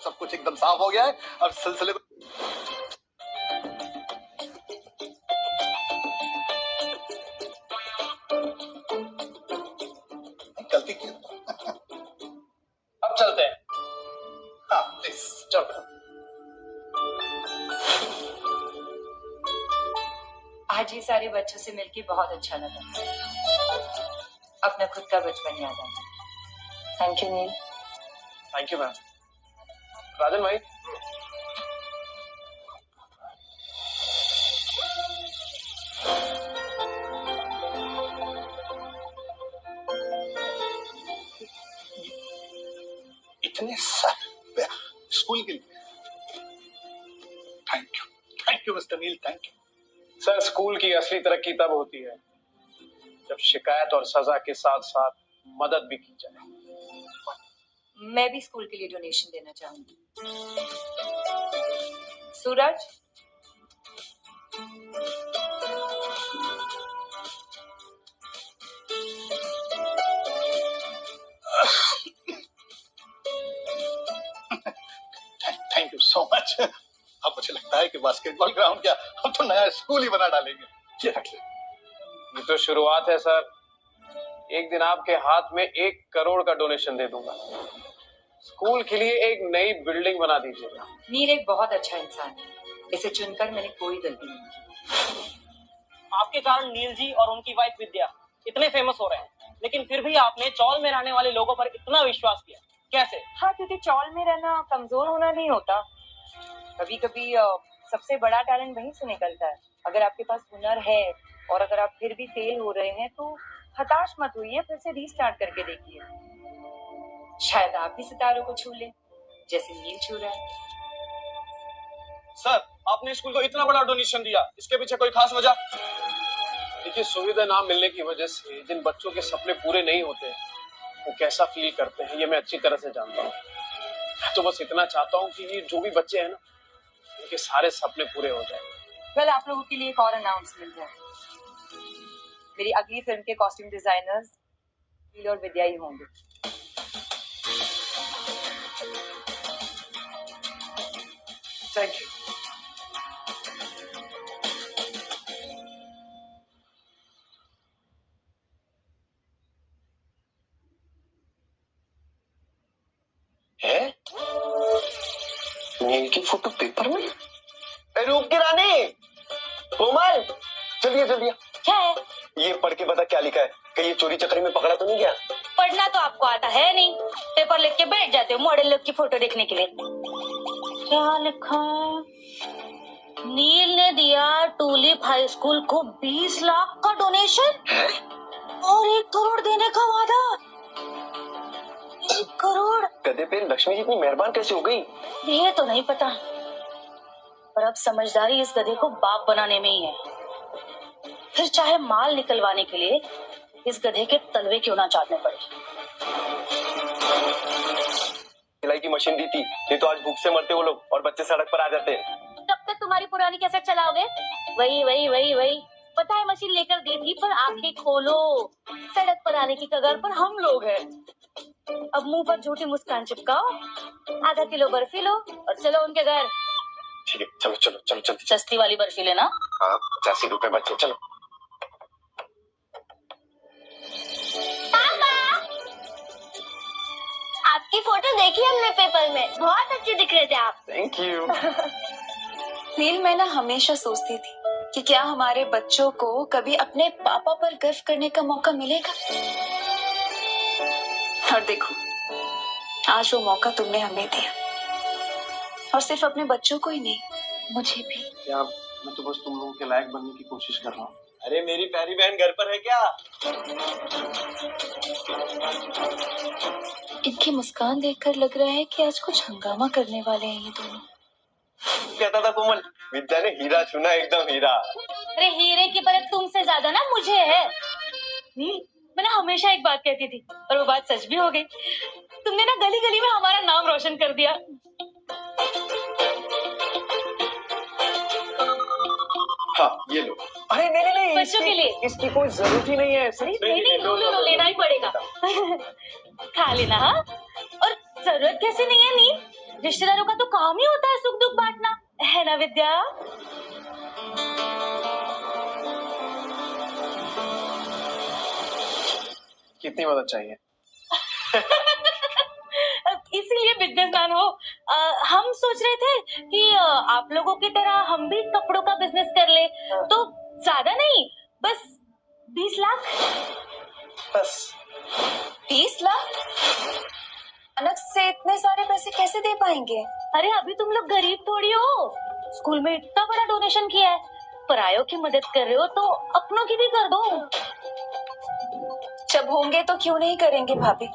[SPEAKER 9] सब कुछ एकदम साफ हो गया है। अब सिलसिले को गलती की।
[SPEAKER 7] अब चलते हैं।
[SPEAKER 9] हाँ प्लीज
[SPEAKER 7] चलो।
[SPEAKER 11] आज ये सारे बच्चों से मिलके बहुत अच्छा लगा। अपना खुद का बचपन याद आया। Thank you Neel.
[SPEAKER 7] Thank you ma'am. Rajan भाई,
[SPEAKER 9] इतने सारे स्कूल के लिए thank you mister Neel, thank you.
[SPEAKER 7] Sir, school की असली तरक्की तब होती है जब शिकायत और सजा के साथ साथ मदद भी की जाए।
[SPEAKER 11] मैं भी स्कूल के लिए डोनेशन देना चाहूंगी। सूरज,
[SPEAKER 9] थैंक यू सो मच। अब मुझे लगता है कि बास्केटबॉल ग्राउंड क्या, हम तो नया स्कूल ही बना डालेंगे। ये रख ले।
[SPEAKER 7] ये तो शुरुआत है सर। एक दिन आपके हाथ में 1 करोड़ का डोनेशन दे दूंगा। स्कूल के लिए एक नई बिल्डिंग बना दीजिएगा।
[SPEAKER 11] नील एक बहुत अच्छा इंसान है, इसे चुनकर मैंने कोई गलती नहीं की।
[SPEAKER 12] आपके कारण नील जी और उनकी वाइफ विद्या इतने फेमस हो रहे हैं, लेकिन फिर भी आपने चौल में रहने वाले लोगों पर इतना विश्वास किया, कैसे?
[SPEAKER 11] हाँ, क्योंकि चौल में रहना कमजोर होना नहीं होता। कभी कभी सबसे बड़ा टैलेंट वहीं से निकलता है। अगर आपके पास हुनर है और अगर आप फिर भी फेल हो रहे हैं तो हताश मत होइए, फिर से रीस्टार्ट करके देखिए। शायद आप भी सितारों को छू ले जैसे नील छू रहा है।
[SPEAKER 2] सर, आपने स्कूल को इतना बड़ा डोनेशन दिया, इसके पीछे कोई खास वजह?
[SPEAKER 7] देखिए, सुविधा ना मिलने की वजह से जिन बच्चों के सपने पूरे नहीं होते वो कैसा फील करते हैं ये मैं अच्छी तरह से जानता हूँ। मैं तो बस इतना चाहता हूँ कि ये जो भी बच्चे हैं ना, उनके सारे सपने पूरे हो जाए।
[SPEAKER 11] कल आप लोगों के लिए एक और अनाउंसमेंट है। मेरी अगली फिल्म के कॉस्ट्यूम डिजाइनर्स नील और विद्या ही होंगे।
[SPEAKER 7] Thank you.
[SPEAKER 8] है नील की फोटो पेपर में? रूप की रानी कोमल, जल्दी जल्दी।
[SPEAKER 4] क्या है?
[SPEAKER 8] ये पढ़ के बता क्या लिखा है, कहीं ये चोरी चक्री में पकड़ा तो नहीं गया?
[SPEAKER 4] पढ़ना तो आपको आता है नहीं, पेपर लिख के बैठ जाते हो मॉडल लोग की फोटो देखने के लिए। क्या लिखा है? नील ने दिया टूलिप हाई स्कूल को 20 लाख का डोनेशन और 1 करोड़ देने का वादा। 1 करोड़?
[SPEAKER 8] गधे पे लक्ष्मी जी इतनी मेहरबान कैसे हो गई?
[SPEAKER 4] ये तो नहीं पता, पर अब समझदारी इस गधे को बाप बनाने में ही है। फिर चाहे माल निकलवाने के लिए इस गधे के तलवे क्यों ना चाटने पड़े।
[SPEAKER 13] सिलाई की मशीन दी थी, नहीं तो आज भूख से मरते वो लोग और बच्चे सड़क पर आ जाते।
[SPEAKER 4] कब तक तुम्हारी पुरानी कैसेट चलाओगे? वही वही वही वही। पता है मशीन लेकर दी थी, पर आंखें खोलो, सड़क पर आने की कगार पर हम लोग हैं। अब मुंह पर झूठी मुस्कान चिपकाओ, आधा किलो बर्फी लो और चलो उनके घर।
[SPEAKER 13] ठीक है, चलो चलो चलो चलो।
[SPEAKER 4] सस्ती वाली बर्फी लेना।
[SPEAKER 13] हाँ, 85 रुपए बच्चे, चलो।
[SPEAKER 5] आपकी फोटो देखी हमने पेपर में, बहुत अच्छे दिख रहे थे आप।
[SPEAKER 13] Thank you.
[SPEAKER 14] नील, मैं ना हमेशा सोचती थी कि क्या हमारे बच्चों को कभी अपने पापा पर गर्व करने का मौका मिलेगा। और देखो, आज वो मौका तुमने हमें दिया, और सिर्फ अपने बच्चों को ही नहीं, मुझे भी।
[SPEAKER 8] क्या मैं तो बस तुम लोगों के लायक बनने की कोशिश कर रहा हूँ।
[SPEAKER 13] अरे मेरी प्यारी बहन घर पर है क्या?
[SPEAKER 14] इनकी मुस्कान देखकर लग रहा है कि आज कुछ हंगामा करने वाले हैं ये दोनों।
[SPEAKER 13] कहता था कोमल, विद्या ने हीरा चुना, एकदम हीरा।
[SPEAKER 4] अरे हीरे की परख तुमसे ज्यादा ना मुझे है। नील, मैं ना हमेशा एक बात कहती थी और वो बात सच भी हो गई। तुमने ना गली गली में हमारा नाम रोशन कर दिया।
[SPEAKER 13] हाँ, ये लो।
[SPEAKER 7] अरे नहीं नहीं नहीं,
[SPEAKER 4] बच्चों के लिए
[SPEAKER 7] इसकी कोई जरूरत ही नहीं है।
[SPEAKER 4] नहीं नहीं, लो लेना ही पड़ेगा। खा लेना। हाँ, और जरूरत कैसे नहीं है नील, रिश्तेदारों का तो काम ही होता है सुख दुख बांटना, है ना विद्या?
[SPEAKER 8] कितनी मदद चाहिए?
[SPEAKER 4] इसीलिए बिजनेसमैन हो। हम सोच रहे थे कि आप लोगों की तरह हम भी कपड़ों का बिजनेस कर ले, तो ज्यादा नहीं, बस 20 लाख।
[SPEAKER 7] बस
[SPEAKER 14] 20 लाख? अचानक से इतने सारे पैसे कैसे दे पाएंगे?
[SPEAKER 4] अरे अभी तुम लोग गरीब थोड़ी हो, स्कूल में इतना बड़ा डोनेशन किया है, परायों की मदद कर रहे हो तो अपनों की भी कर दो।
[SPEAKER 14] जब होंगे तो क्यों नहीं करेंगे भाभी,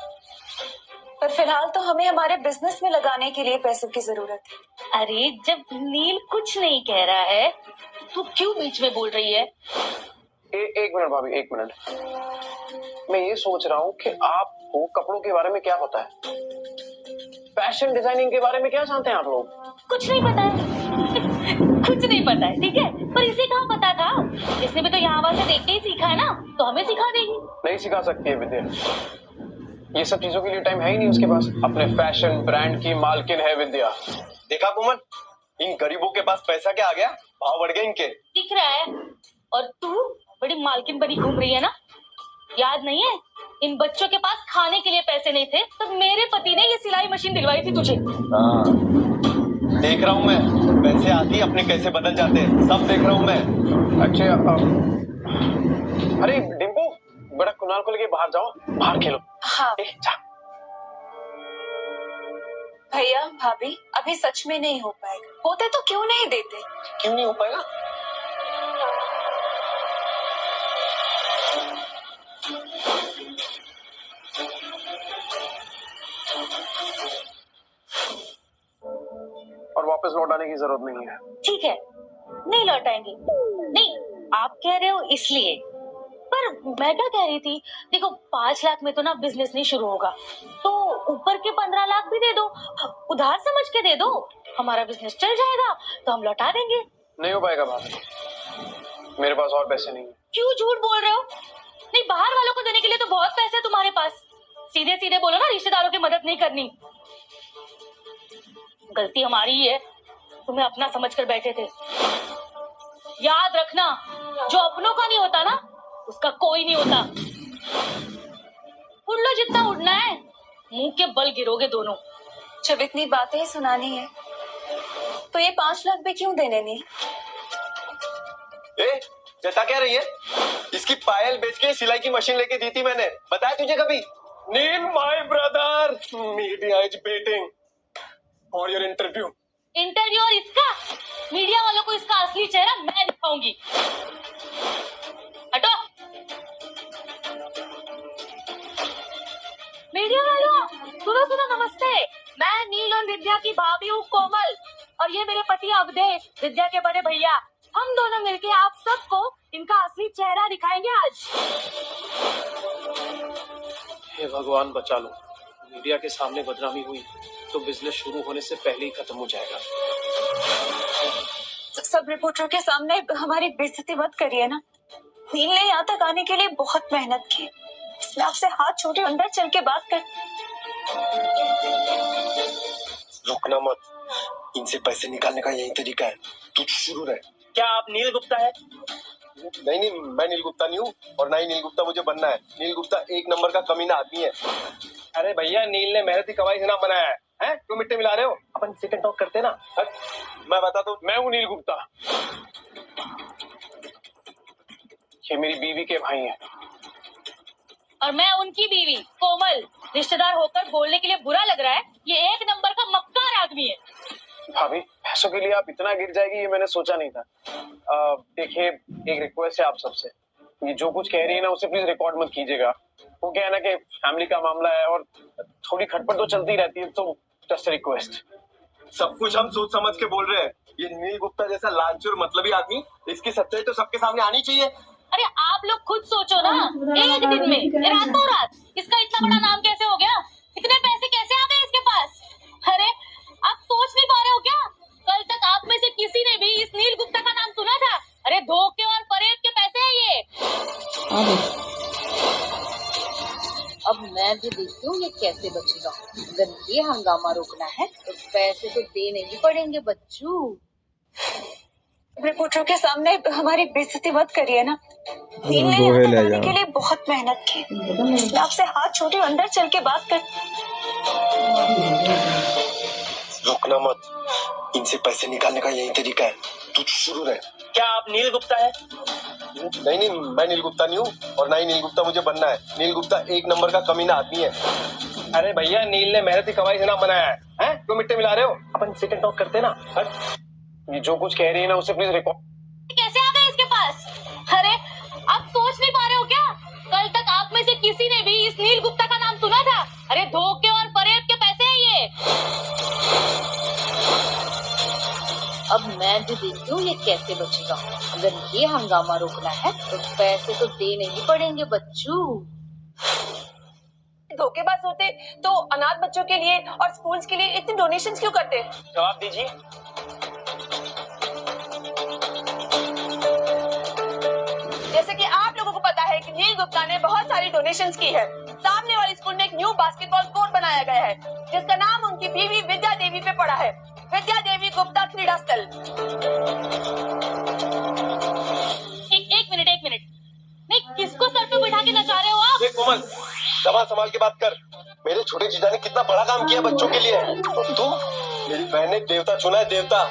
[SPEAKER 14] पर फिलहाल तो हमें हमारे बिजनेस में लगाने के लिए पैसों की जरूरत है।
[SPEAKER 4] अरे जब नील कुछ नहीं कह रहा है तो क्यों बीच में बोल रही है?
[SPEAKER 8] एक मिनट भाभी, एक मिनट। मैं ये सोच रहा हूँ कि आपको कपड़ों के बारे में क्या पता है, फैशन डिजाइनिंग के बारे में क्या जानते हैं आप लोग?
[SPEAKER 4] कुछ नहीं पता है। कुछ नहीं पता है, ठीक है, पर इसे कहाँ पता था? इसने भी तो यहाँ वहाँ से देख के ही सीखा है ना, तो हमें सिखा देगी।
[SPEAKER 8] नहीं सिखा सकती है विद्या, ये सब चीजों के लिए टाइम है ही नहीं उसके पास। अपने फैशन ब्रांड की मालकिन है विद्या।
[SPEAKER 13] देखा कोमल, इन गरीबों के पास पैसा क्या आ गया, भाव बढ़ गए इनके।
[SPEAKER 4] दिख रहा है, और तू बड़ी मालकिन बनी घूम रही है ना। याद नहीं है, इन बच्चों के पास खाने के लिए पैसे नहीं थे, तब मेरे पति ने ये सिलाई मशीन दिलवाई थी तुझे।
[SPEAKER 13] हाँ, देख रहा हूँ मैं, पैसे आती अपने कैसे बदल जाते हैं, सब देख रहा हूँ मैं।
[SPEAKER 8] अच्छा, अरे डिम्पू, बड़ा कुनाल को लेके बाहर जाओ, बाहर खेलो।
[SPEAKER 14] हाँ
[SPEAKER 8] जा।
[SPEAKER 14] भैया भाभी, अभी सच में नहीं हो पाएगा, होते तो क्यों नहीं देते?
[SPEAKER 8] क्यों नहीं हो पाएगा? और वापस लौटाने की जरूरत नहीं है।
[SPEAKER 4] ठीक है, नहीं लौटाएंगे। नहीं, आप कह रहे हो इसलिए, पर मैं क्या कह रही थी, देखो 5 लाख में तो ना बिजनेस नहीं शुरू होगा, तो ऊपर के 15 लाख भी दे दो, उधार समझ के दे दो, हमारा बिजनेस चल जाएगा तो हम लौटा देंगे।
[SPEAKER 8] नहीं हो पाएगा भाभी, मेरे पास और पैसे नहीं है।
[SPEAKER 4] क्यों झूठ बोल रहे हो? नहीं, बाहर वालों को देने के लिए तो बहुत पैसे है तुम्हारे पास, सीधे सीधे बोलो ना, रिश्तेदारों की मदद नहीं करनी। गलती हमारी ही है, तुम्हें अपना समझकर बैठे थे। याद रखना, जो अपनों का नहीं होता ना, उसका कोई नहीं होता। उड़ लो जितना उड़ना है, मुंह के बल गिरोगे दोनों।
[SPEAKER 14] जब इतनी बातें ही सुनानी है तो ये 5 लाख भी क्यों देने नहीं?
[SPEAKER 13] ए, जता क्या रही है? इसकी पायल बेच के सिलाई की मशीन लेके दी थी मैंने, बताया तुझे कभी?
[SPEAKER 7] Neel my brother, media is waiting for your interview.
[SPEAKER 4] Interview? और इसका, मीडिया वालों को इसका असली चेहरा मैं दिखाऊंगी। हटो। मीडिया वालों, सुनो सुनो, नमस्ते, मैं नील और विद्या की भाभी हूँ कोमल, और ये मेरे पति अवधेश, विद्या के बड़े भैया। हम दोनों मिलके आप सबको इनका असली चेहरा दिखाएंगे आज।
[SPEAKER 8] हे भगवान बचा लो,
[SPEAKER 7] मीडिया के सामने बदनामी हुई तो बिजनेस शुरू होने से पहले ही खत्म हो जाएगा।
[SPEAKER 14] सब रिपोर्टरों के सामने हमारी बेइज्जती मत करिए ना। नील ने यहाँ तक आने के लिए बहुत मेहनत की। इसमें आपसे हाथ छोटे अंदर चल के बात कर।
[SPEAKER 13] रुकना मत, इनसे पैसे निकालने का यही तरीका है। तू शुरू रहे।
[SPEAKER 12] क्या आप नील गुप्ता है?
[SPEAKER 13] नहीं, मैं नील गुप्ता नहीं हूँ और ना ही नील गुप्ता मुझे बनना है। नील गुप्ता एक नंबर का कमीना आदमी है। अरे भैया, नील ने मेहनती कमाई से नाम बनाया है? क्यों मिट्टी मिला रहे हो? अपन सेकंड टॉक करते ना। मैं बताता हूँ, मैं हूँ नील गुप्ता।
[SPEAKER 7] ये मेरी बीवी के भाई हैं।
[SPEAKER 4] और मैं उनकी बीवी कोमल। रिश्तेदार होकर बोलने के लिए बुरा लग रहा है? ये एक नंबर का मक्कार आदमी है।
[SPEAKER 7] भाभी, पैसों के लिए आप इतना गिर जाएगी ये मैंने सोचा नहीं था। देखिए, एक रिक्वेस्ट है आप सबसे, ये जो कुछ कह रही है ना उसे प्लीज रिकॉर्ड मत कीजिएगा। वो क्या है ना कि फैमिली का मामला है और थोड़ी खटपट तो चलती रहती है, तो जस्ट रिक्वेस्ट।
[SPEAKER 13] सब कुछ हम सोच समझ के बोल रहे हैं। ये नील गुप्ता जैसा लालचोर मतलबी आदमी, इसकी सच्चाई तो सबके सामने आनी चाहिए।
[SPEAKER 4] अरे आप लोग खुद सोचो ना, एक दिन में रातों रात इसका इतना बड़ा नाम कैसे हो गया? इतने पैसे कैसे आ गए इसके पास? अरे आप सोच नहीं पा रहे हो क्या? कल तक आप में से किसी ने भी इस नील गुप्ता का नाम सुना था? अरे धोखे और फरेब के पैसे हैं ये। अब मैं भी देखती हूँ ये कैसे बचेगा। अगर ये हंगामा रोकना है तो पैसे तो देने ही पड़ेंगे बच्चू।
[SPEAKER 14] रिपोर्टरों के सामने हमारी बेइज्जती मत करिए ना। नील ने यहाँ तक आने के लिए बहुत मेहनत की। इसमें आपसे हाथ छोटे अंदर चल के बात कर।
[SPEAKER 13] रुकना मत, इनसे पैसे निकालने का यही तरीका है। तू शुरू रहे।
[SPEAKER 12] क्या आप नील गुप्ता है?
[SPEAKER 13] नहीं, मैं नील गुप्ता नहीं हूँ और ना ही नील गुप्ता मुझे बनना है। नील गुप्ता एक नंबर का कमीना आदमी है। अरे भैया, नील ने मेहनती कमाई से नाम बनाया है? क्यों मिट्टी मिला रहे हो? अपन सेकंड टॉक करते ना।
[SPEAKER 7] ये जो कुछ कह रही है ना उसे प्लीज रिकॉर्ड।
[SPEAKER 4] कैसे आ गए इसके पास? अरे आप सोच नहीं पा रहे हो क्या? कल तक आप में से किसी ने भी इस नील गुप्ता का नाम सुना था? अरे धोखे और फरेब के पैसे हैं ये। अब मैं भी देखती हूँ ये कैसे बचेगा। अगर ये हंगामा रोकना है तो पैसे तो देने ही पड़ेंगे बच्चू।
[SPEAKER 11] धोखेबाज होते तो अनाथ बच्चों के लिए और स्कूल्स के लिए इतने डोनेशंस क्यों करते?
[SPEAKER 12] जवाब दीजिए।
[SPEAKER 11] जैसे कि आप लोगों को पता है कि नील गुप्ता ने बहुत सारी डोनेशंस की है। सामने वाली स्कूल में एक न्यू बास्केटबॉल कोर्ट बनाया गया है जिसका नाम उनकी बीवी विद्या देवी पे पड़ा है। विद्या देवी गुप्ता क्रीड़ा स्थल।
[SPEAKER 4] एक मिनट। नहीं, किसको सर पे बिठा के नचा रहे हो आप?
[SPEAKER 13] देख कोमल, जबान संभाल के बात कर। मेरे छोटे जीजा ने कितना बड़ा काम किया बच्चों के लिए। और तू, मेरी बहन ने देवता चुना है, देवता।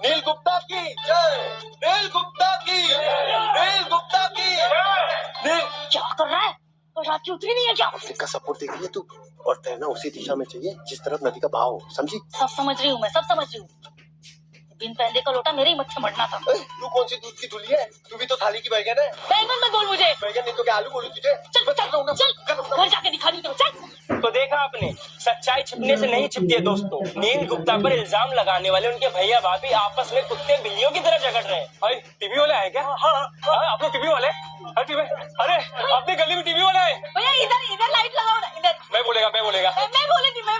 [SPEAKER 13] नील गुप्ता की जय, नील गुप्ता की, नील गुप्ता की। नील
[SPEAKER 4] क्या कर रहा है? तो रात की उतरी नहीं है क्या?
[SPEAKER 13] पब्लिक का सपोर्ट देख रही है तू, और तैरना उसी दिशा में चाहिए जिस तरफ नदी का बहाव हो, समझी?
[SPEAKER 4] सब समझ रही हूँ मैं, सब समझ रही हूँ। बिन पहले का लोटा मेरे ही मत से मरना था।
[SPEAKER 13] तू कौन सी दूध की धुली है? तू भी तो थाली की बैगन है।
[SPEAKER 4] बैगन मत बोल मुझे।
[SPEAKER 13] बैगन नहीं तो क्या आलू बोलूं तुझे?
[SPEAKER 4] चल घर जाके दिखा दी चल।
[SPEAKER 12] तो देखा आपने, सच्चाई छिपने से नहीं छिपती है दोस्तों। नील गुप्ता पर इल्जाम लगाने वाले उनके भैया भाभी आपस में कुत्ते बिल्लियों की तरह झगड़ रहे हैं।
[SPEAKER 7] अरे टीवी वाले आए क्या? हाँ, आप लोग टीवी वाले? अरे अपनी गली में टीवी वाले आए।
[SPEAKER 11] भैया इधर लाइट लगाओ ना, इधर।
[SPEAKER 7] मैं बोलेगा।
[SPEAKER 11] मैं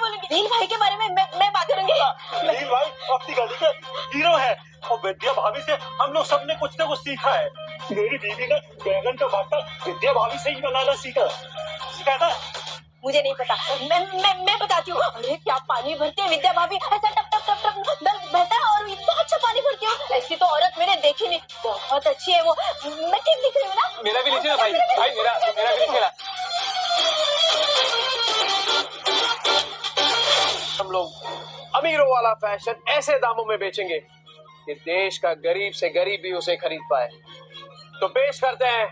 [SPEAKER 11] बोलूंगी। नील भाई के बारे में मैं बात करूंगी।
[SPEAKER 1] नील भाई अपनी गली के हीरो है और विद्या भाभी से हम लोग सबने कुछ न कुछ सीखा है। मेरी बीवी ने बैगन का भरता विद्या भाभी से ही बनाना सीखा था।
[SPEAKER 11] मुझे नहीं पता, मैं बताती हूँ। अरे क्या पानी भरती है विद्या भाभी, ऐसा टप टप टप टप बहता है और इतना अच्छा पानी भरती है। ऐसी तो औरत मैंने देखी नहीं, बहुत अच्छी है वो। मैं ठीक दिख रही हूँ ना?
[SPEAKER 7] मेरा भी लीजिए ना भाई, मेरा भी लीजिए। हम लोग अमीरों वाला फैशन ऐसे दामों में बेचेंगे कि देश का गरीब से गरीब भी उसे खरीद पाए। तो पेश करते हैं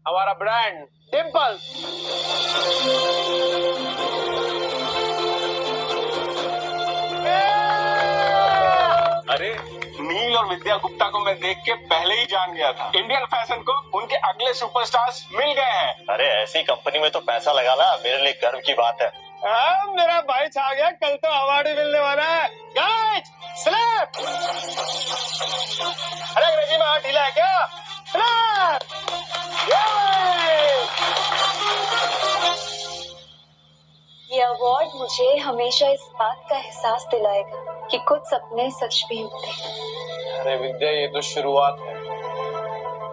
[SPEAKER 7] हमारा ब्रांड डिम्पल।
[SPEAKER 13] अरे नील और विद्या गुप्ता को मैं देख के पहले ही जान गया था। इंडियन फैशन को उनके अगले सुपरस्टार्स मिल गए हैं।
[SPEAKER 1] अरे ऐसी कंपनी में तो पैसा लगाना मेरे लिए गर्व की बात है।
[SPEAKER 13] मेरा भाई छा गया, कल तो अवार्ड मिलने वाला है। Guys slap. अरे अंग्रेजी में हाथ ढीला है क्या? स्लैप।
[SPEAKER 14] हमेशा इस बात का एहसास दिलाएगा कि कुछ सपने सच भी होते हैं।
[SPEAKER 7] अरे विद्या, ये तो शुरुआत है।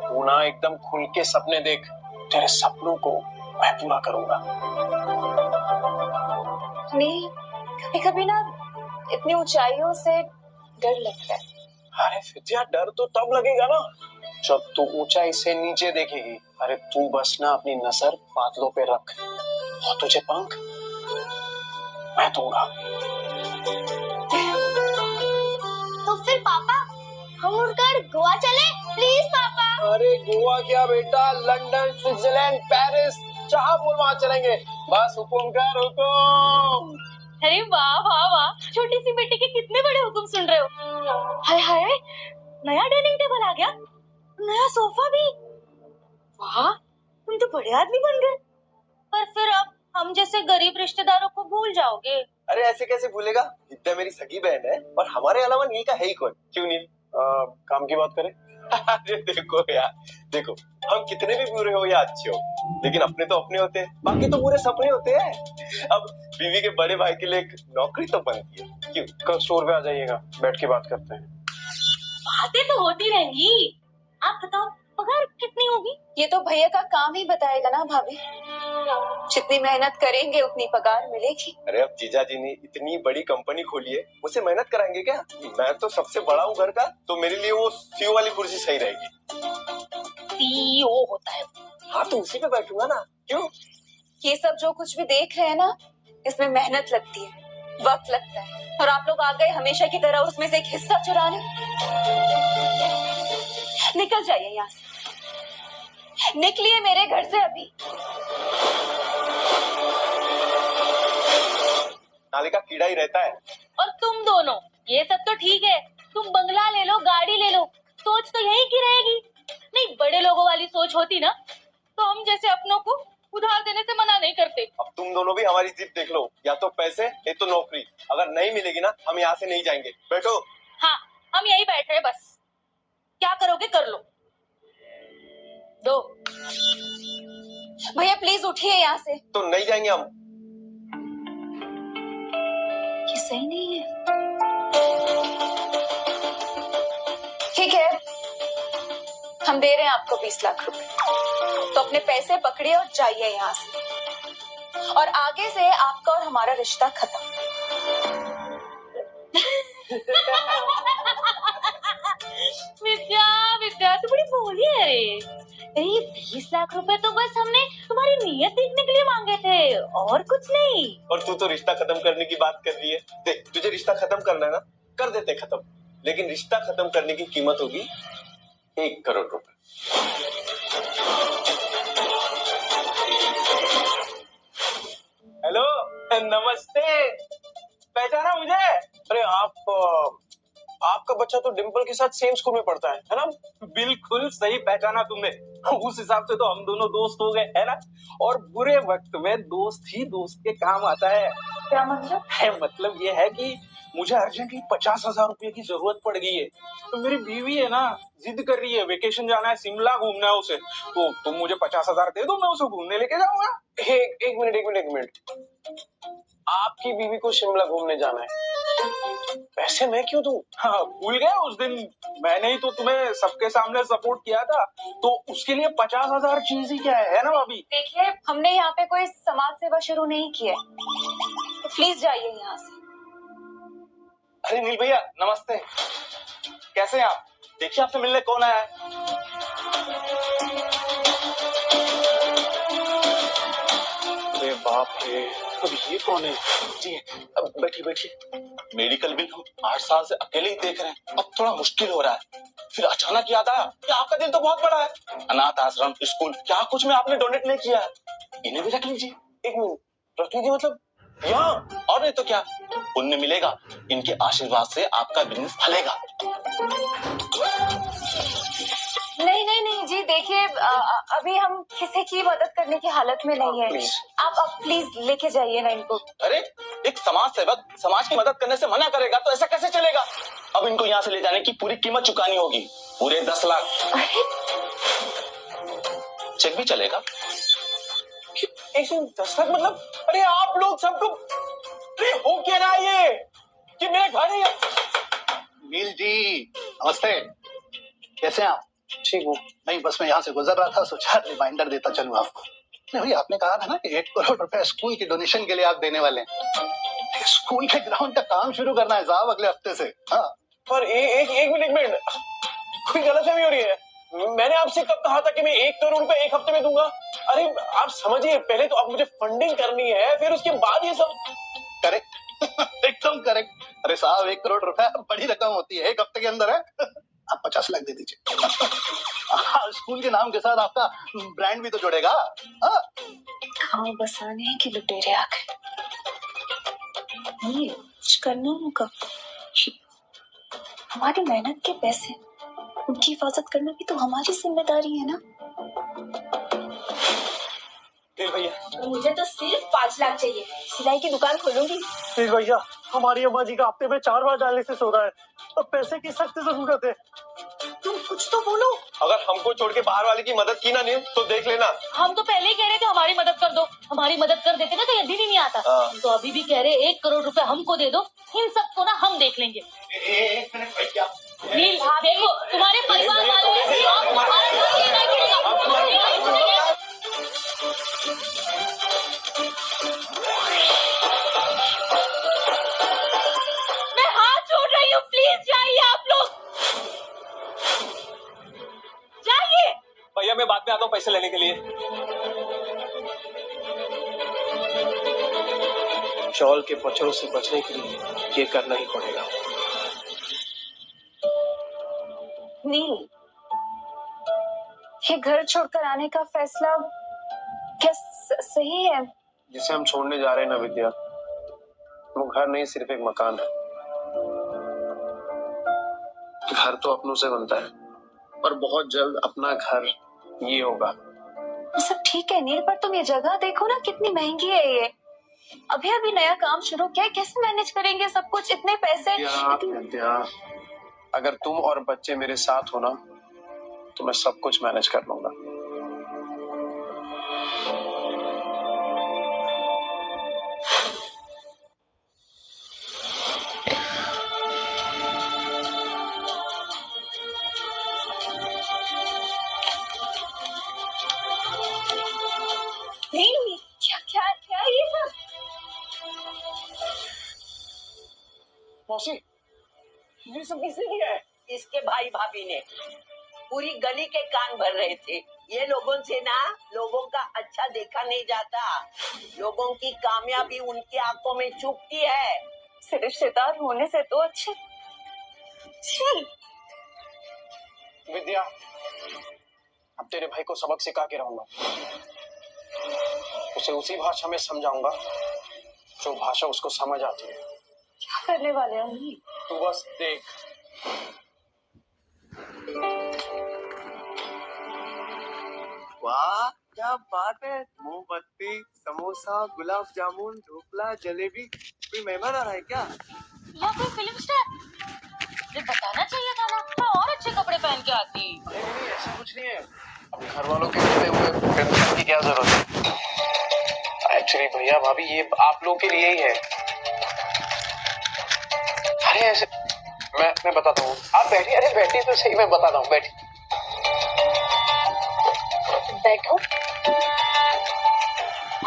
[SPEAKER 7] तू ना एकदम खुल के सपने देख, तेरे सपनों को मैं पूरा करूंगा।
[SPEAKER 14] नहीं, कभी कभी ना इतनी ऊंचाइयों से डर लगता है।
[SPEAKER 7] अरे विद्या, डर तो तब लगेगा ना जब तू ऊंचाई से नीचे देखेगी। अरे तू बस ना अपनी नजर बादलों पे रख और तुझे पंख मैं दूंगा।
[SPEAKER 5] तो फिर पापा हम उड़कर गोवा चले, प्लीज पापा।
[SPEAKER 13] अरे गोवा क्या बेटा, लंदन, स्विट्जरलैंड, पेरिस, जहाँ बोल वहाँ चलेंगे। बस हुकुम कर हुकुम।
[SPEAKER 4] अरे वाह वाह वाह, छोटी सी बेटी के कितने बड़े हुक्म सुन रहे हो। हाय हाय, नया डाइनिंग टेबल आ गया, नया सोफा भी। वाह, तुम तो बड़े आदमी बन गए। पर फिर अब हम जैसे गरीब रिश्तेदारों को भूल जाओगे।
[SPEAKER 13] अरे ऐसे कैसे भूलेगा, विद्या मेरी सगी बहन है और हमारे अलावा नील का है ही कौन। क्यों नील,
[SPEAKER 7] काम की बात करें?
[SPEAKER 13] अरे देखो यार, देखो हम कितने भी बुरे हो या अच्छे हो, लेकिन अपने तो अपने होते हैं, बाकी तो पूरे सपने होते हैं। अब बीवी के बड़े भाई के लिए एक नौकरी तो बनती है। क्यों,
[SPEAKER 7] कल स्टोर पे आ जाइएगा, बैठ के बात करते हैं।
[SPEAKER 4] बातें तो होती रहेंगी, आप बताओ पगार कितनी होगी?
[SPEAKER 14] ये तो भैया का काम ही बताएगा ना भाभी। जितनी मेहनत करेंगे उतनी पगार मिलेगी।
[SPEAKER 13] अरे अब जीजा जी ने इतनी बड़ी कंपनी खोली है, मुझसे मेहनत कराएंगे क्या? मैं तो सबसे बड़ा हूँ घर का, तो मेरे लिए वो सीईओ वाली कुर्सी सही रहेगी।
[SPEAKER 4] सीईओ होता है?
[SPEAKER 13] हाँ तो उसी पे बैठूंगा ना। क्यों?
[SPEAKER 14] ये सब जो कुछ भी देख रहे हैं ना, इसमें मेहनत लगती है, वक्त लगता है, और आप लोग आ गए हमेशा की तरह उसमें से एक हिस्सा चुराने। निकल जाइए यहाँ से, निकलिए मेरे घर से अभी।
[SPEAKER 13] नाले का कीड़ा ही रहता है।
[SPEAKER 4] और तुम दोनों, ये सब तो ठीक है, तुम बंगला ले लो, गाड़ी ले लो, सोच तो यही की रहेगी। नहीं, बड़े लोगों वाली सोच होती ना तो हम जैसे अपनों को उधार देने से मना नहीं करते।
[SPEAKER 13] अब तुम दोनों भी हमारी जिद देख लो, या तो पैसे या तो नौकरी। अगर नहीं मिलेगी ना, हम यहाँ से नहीं जाएंगे। बैठो।
[SPEAKER 4] हाँ, हम यही बैठ रहे, बस क्या करोगे कर लो। दो।
[SPEAKER 14] भैया प्लीज उठिए यहाँ से।
[SPEAKER 13] तो नहीं जाएंगे हम।
[SPEAKER 14] ये सही नहीं है। ठीक है, हम दे रहे हैं आपको 20 लाख रुपए, तो अपने पैसे पकड़िए और जाइए यहाँ से, और आगे से आपका और हमारा रिश्ता खत्म।
[SPEAKER 4] विद्या, विद्या तू बड़ी भोली है रे। अरे 20 लाख रुपए तो बस हमने तुम्हारी नीयत देखने के लिए मांगे थे, और कुछ नहीं।
[SPEAKER 13] और तू तो रिश्ता खत्म करने की बात कर रही है। देख, तुझे रिश्ता खत्म करना है ना, कर देते खत्म, लेकिन रिश्ता खत्म करने की कीमत होगी 1 करोड़ रुपए।
[SPEAKER 7] हेलो, नमस्ते, पहचाना मुझे? अरे आपका बच्चा तो डिम्पल के साथ सेम स्कूल में पढ़ता है ना?
[SPEAKER 12] बिल्कुल सही पहचाना तुमने। उस हिसाब से तो हम दोनों दोस्त हो गए, है ना? और बुरे वक्त में दोस्त ही दोस्त के काम आता है।
[SPEAKER 14] क्या मतलब?
[SPEAKER 12] मतलब ये है कि मुझे अर्जेंटली 50,000 रुपए की जरूरत पड़ गई है, तो मेरी बीवी है ना जिद कर रही है, वेकेशन जाना है, शिमला घूमना है उसे, तो तुम मुझे 50,000 दे दो, मैं उसे घूमने लेके जाऊंगा।
[SPEAKER 7] एक मिनट, आपकी बीवी को शिमला घूमने जाना है, पैसे मैं क्यों दूं?
[SPEAKER 12] हाँ, भूल गए उस दिन मैंने ही तो तुम्हें सबके सामने सपोर्ट किया था, तो उसके लिए 50,000 चीज ही क्या है ना भाभी?
[SPEAKER 14] देखिए, हमने यहाँ पे कोई समाज सेवा शुरू नहीं की है, तो प्लीज जाइए यहाँ से।
[SPEAKER 13] अरे नील भैया नमस्ते, कैसे हैं आप? देखिए आपसे मिलने कौन आया है।
[SPEAKER 7] अरे बाप रे, अब ये कौन है?
[SPEAKER 3] जी अब बैठिए। मेडिकल बिल हम 8 साल से अकेले ही देख रहे हैं, अब थोड़ा मुश्किल हो रहा है। फिर अचानक याद आया कि आपका दिल तो बहुत बड़ा है, अनाथ आश्रम, स्कूल, क्या कुछ में आपने डोनेट नहीं किया, इन्हें भी रख लीजिए।
[SPEAKER 7] 1 मिनट, रख लीजिए मतलब?
[SPEAKER 3] यहाँ और नहीं तो क्या, पुण्य मिलेगा, इनके आशीर्वाद से आपका बिजनेस फलेगा।
[SPEAKER 14] नहीं जी, देखिए अभी हम किसी की मदद करने की हालत में नहीं है। आप प्लीज लेके जाइए ना इनको।
[SPEAKER 3] अरे एक समाज सेवक समाज की मदद करने से मना करेगा तो ऐसा कैसे चलेगा? अब इनको यहाँ से ले जाने की पूरी कीमत चुकानी होगी, पूरे 10 लाख। चेक भी चलेगा?
[SPEAKER 7] 10 लाख मतलब? अरे आप लोग सबको अरे हो क्या रहा है ये कि मेरा घर ही
[SPEAKER 9] नील जी नमस्ते, कैसे हैं आप?
[SPEAKER 7] ठीक हूँ।
[SPEAKER 9] नहीं बस मैं यहाँ से गुजर रहा था, सोचा रिमाइंडर देता चलूँ आपको। नहीं भैया आपने कहा था ना कि 8 करोड़ रुपए स्कूल की डोनेशन के लिए आप देने वाले हैं। स्कूल के ग्राउंड का काम शुरू करना है साहब अगले हफ्ते से। हाँ
[SPEAKER 7] पर एक मिनट कोई गलतफहमी हो रही है। मैंने आपसे कब कहा था कि मैं 1 करोड़ रुपए एक हफ्ते में दूंगा? अरे आप समझिए, पहले तो अब मुझे फंडिंग करनी है, फिर उसके बाद ये सब।
[SPEAKER 9] करेक्ट एकदम करेक्ट। अरे साहब 1 करोड़ रुपए बड़ी रकम होती है, एक हफ्ते के अंदर है। आप 50 लाख दे दीजिए। स्कूल के नाम के साथ आपका ब्रांड भी तो जुड़ेगा।
[SPEAKER 14] गाँव बसाने के लुटेरे आ गए। नहीं कुछ करना होगा। हमारी मेहनत के पैसे, उनकी हिफाजत करना भी तो हमारी जिम्मेदारी है ना।
[SPEAKER 7] भैया
[SPEAKER 14] मुझे तो सिर्फ 5 लाख चाहिए, सिलाई की दुकान खोलूंगी।
[SPEAKER 7] भैया हमारी अम्मा जी का हफ्ते में 4 बार डायलिसिस हो रहा है, अब पैसे की सख्त जरूरत है।
[SPEAKER 14] तुम कुछ तो बोलो।
[SPEAKER 13] अगर हमको छोड़ के बाहर वाले की मदद की ना नील तो देख लेना।
[SPEAKER 4] हम तो पहले ही कह रहे थे हमारी मदद कर दो, हमारी मदद कर देते ना तो ये दिन ही नहीं आता। तो अभी भी कह रहे 1 करोड़ रुपए हमको दे दो, इन सबको ना हम देख लेंगे।
[SPEAKER 9] एक मिनट भाई क्या
[SPEAKER 4] नील देखो तुम्हारे परिवार वाले हैं, आप हमारा साथ देना ही पड़ेगा। मैं हाथ जोड़ रही हूँ, प्लीज जाइए आप लोग, जाइए।
[SPEAKER 7] भैया मैं बाद में आता हूँ पैसे लेने के लिए। चौल के पचड़ों से बचने के लिए ये करना ही पड़ेगा।
[SPEAKER 14] नील, ये घर छोड़कर आने का फैसला क्या सही है?
[SPEAKER 8] जिसे हम छोड़ने जा रहे हैं ना विद्या, वो घर नहीं सिर्फ एक मकान है। घर तो अपनों से बनता है, पर बहुत जल्द अपना घर ये होगा।
[SPEAKER 14] सब ठीक है नील, पर तुम ये जगह देखो ना कितनी महंगी है ये। अभी अभी नया काम शुरू किया है, कैसे मैनेज करेंगे सब कुछ, इतने पैसे।
[SPEAKER 8] विद्या, अगर तुम और बच्चे मेरे साथ हो ना तो मैं सब कुछ मैनेज कर लूंगा।
[SPEAKER 14] नील क्या क्या क्या ये सब?
[SPEAKER 7] मौसी ये सब किसने किया है?
[SPEAKER 6] इसके भाई भाभी ने पूरी गली के कान भर रहे थे। ये लोगों से ना लोगों का अच्छा देखा नहीं जाता, लोगों की कामयाबी उनकी आंखों में चुभती है।
[SPEAKER 14] सिर्फ रिश्तेदार होने से तो अच्छे।
[SPEAKER 8] विद्या, अब तेरे भाई को सबक सिखा के रहूंगा। उसे उसी भाषा में समझाऊंगा जो भाषा उसको समझ आती है।
[SPEAKER 14] क्या करने वाले हैं?
[SPEAKER 8] तू बस देख।
[SPEAKER 13] वाह क्या बात है, मोमबत्ती, समोसा, गुलाब जामुन, ढोकला, जलेबी। कोई मेहमान आ रहा है क्या?
[SPEAKER 4] या कोई फिल्म स्टार? मुझे बताना चाहिए था ना, मैं और अच्छे कपड़े पहन के आती।
[SPEAKER 8] नहीं ऐसा कुछ नहीं है, अब घर वालों के होते हुए टेंशन की क्या जरूरत है। एक्चुअली भैया भाभी ये आप लोगों के लिए ही है। अरे ऐसे मैं बताता हूँ, आप बैठिए। अरे बैठिए तो सही, मैं बताता हूँ, बैठिए।
[SPEAKER 4] बैठो।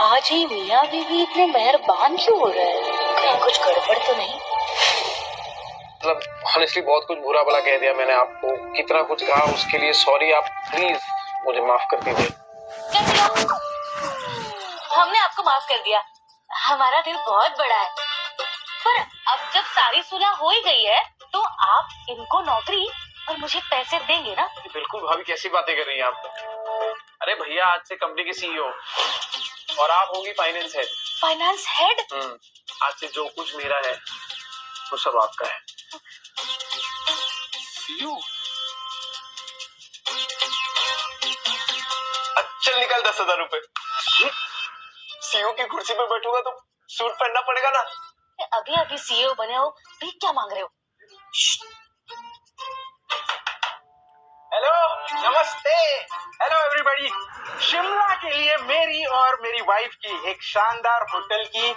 [SPEAKER 4] आज ही मियाँ बीवी इतने मेहरबान क्यों हो रहे हैं? कहीं कुछ गड़बड़ तो नहीं?
[SPEAKER 8] मतलब ऑनेस्टली बहुत कुछ बुरा भला कह दिया मैंने आपको, कितना कुछ कहा, उसके लिए सॉरी। आप प्लीज मुझे माफ कर दीजिए।
[SPEAKER 4] कर दिया, हमने आपको माफ कर दिया। हमारा दिल बहुत बड़ा है, पर अब जब सारी सुलह हो ही गई है तो आप इनको नौकरी और मुझे पैसे देंगे ना?
[SPEAKER 8] बिल्कुल भाभी, कैसी बातें कर रही हैं आप। अरे भैया आज से कंपनी की सीईओ और आप होंगी फाइनेंस हेड।
[SPEAKER 4] Finance head?
[SPEAKER 8] आज से जो कुछ मेरा है वो सब आपका है। यू चल निकल 10,000 रुपए। सीईओ की कुर्सी पे बैठूंगा तो सूट पहनना पड़ेगा ना।
[SPEAKER 4] अभी अभी सीईओ बने हो, भीख क्या मांग रहे हो?
[SPEAKER 12] हेलो नमस्ते, हेलो एवरीबॉडी। शिमला के लिए मेरी और मेरी वाइफ की एक शानदार होटल की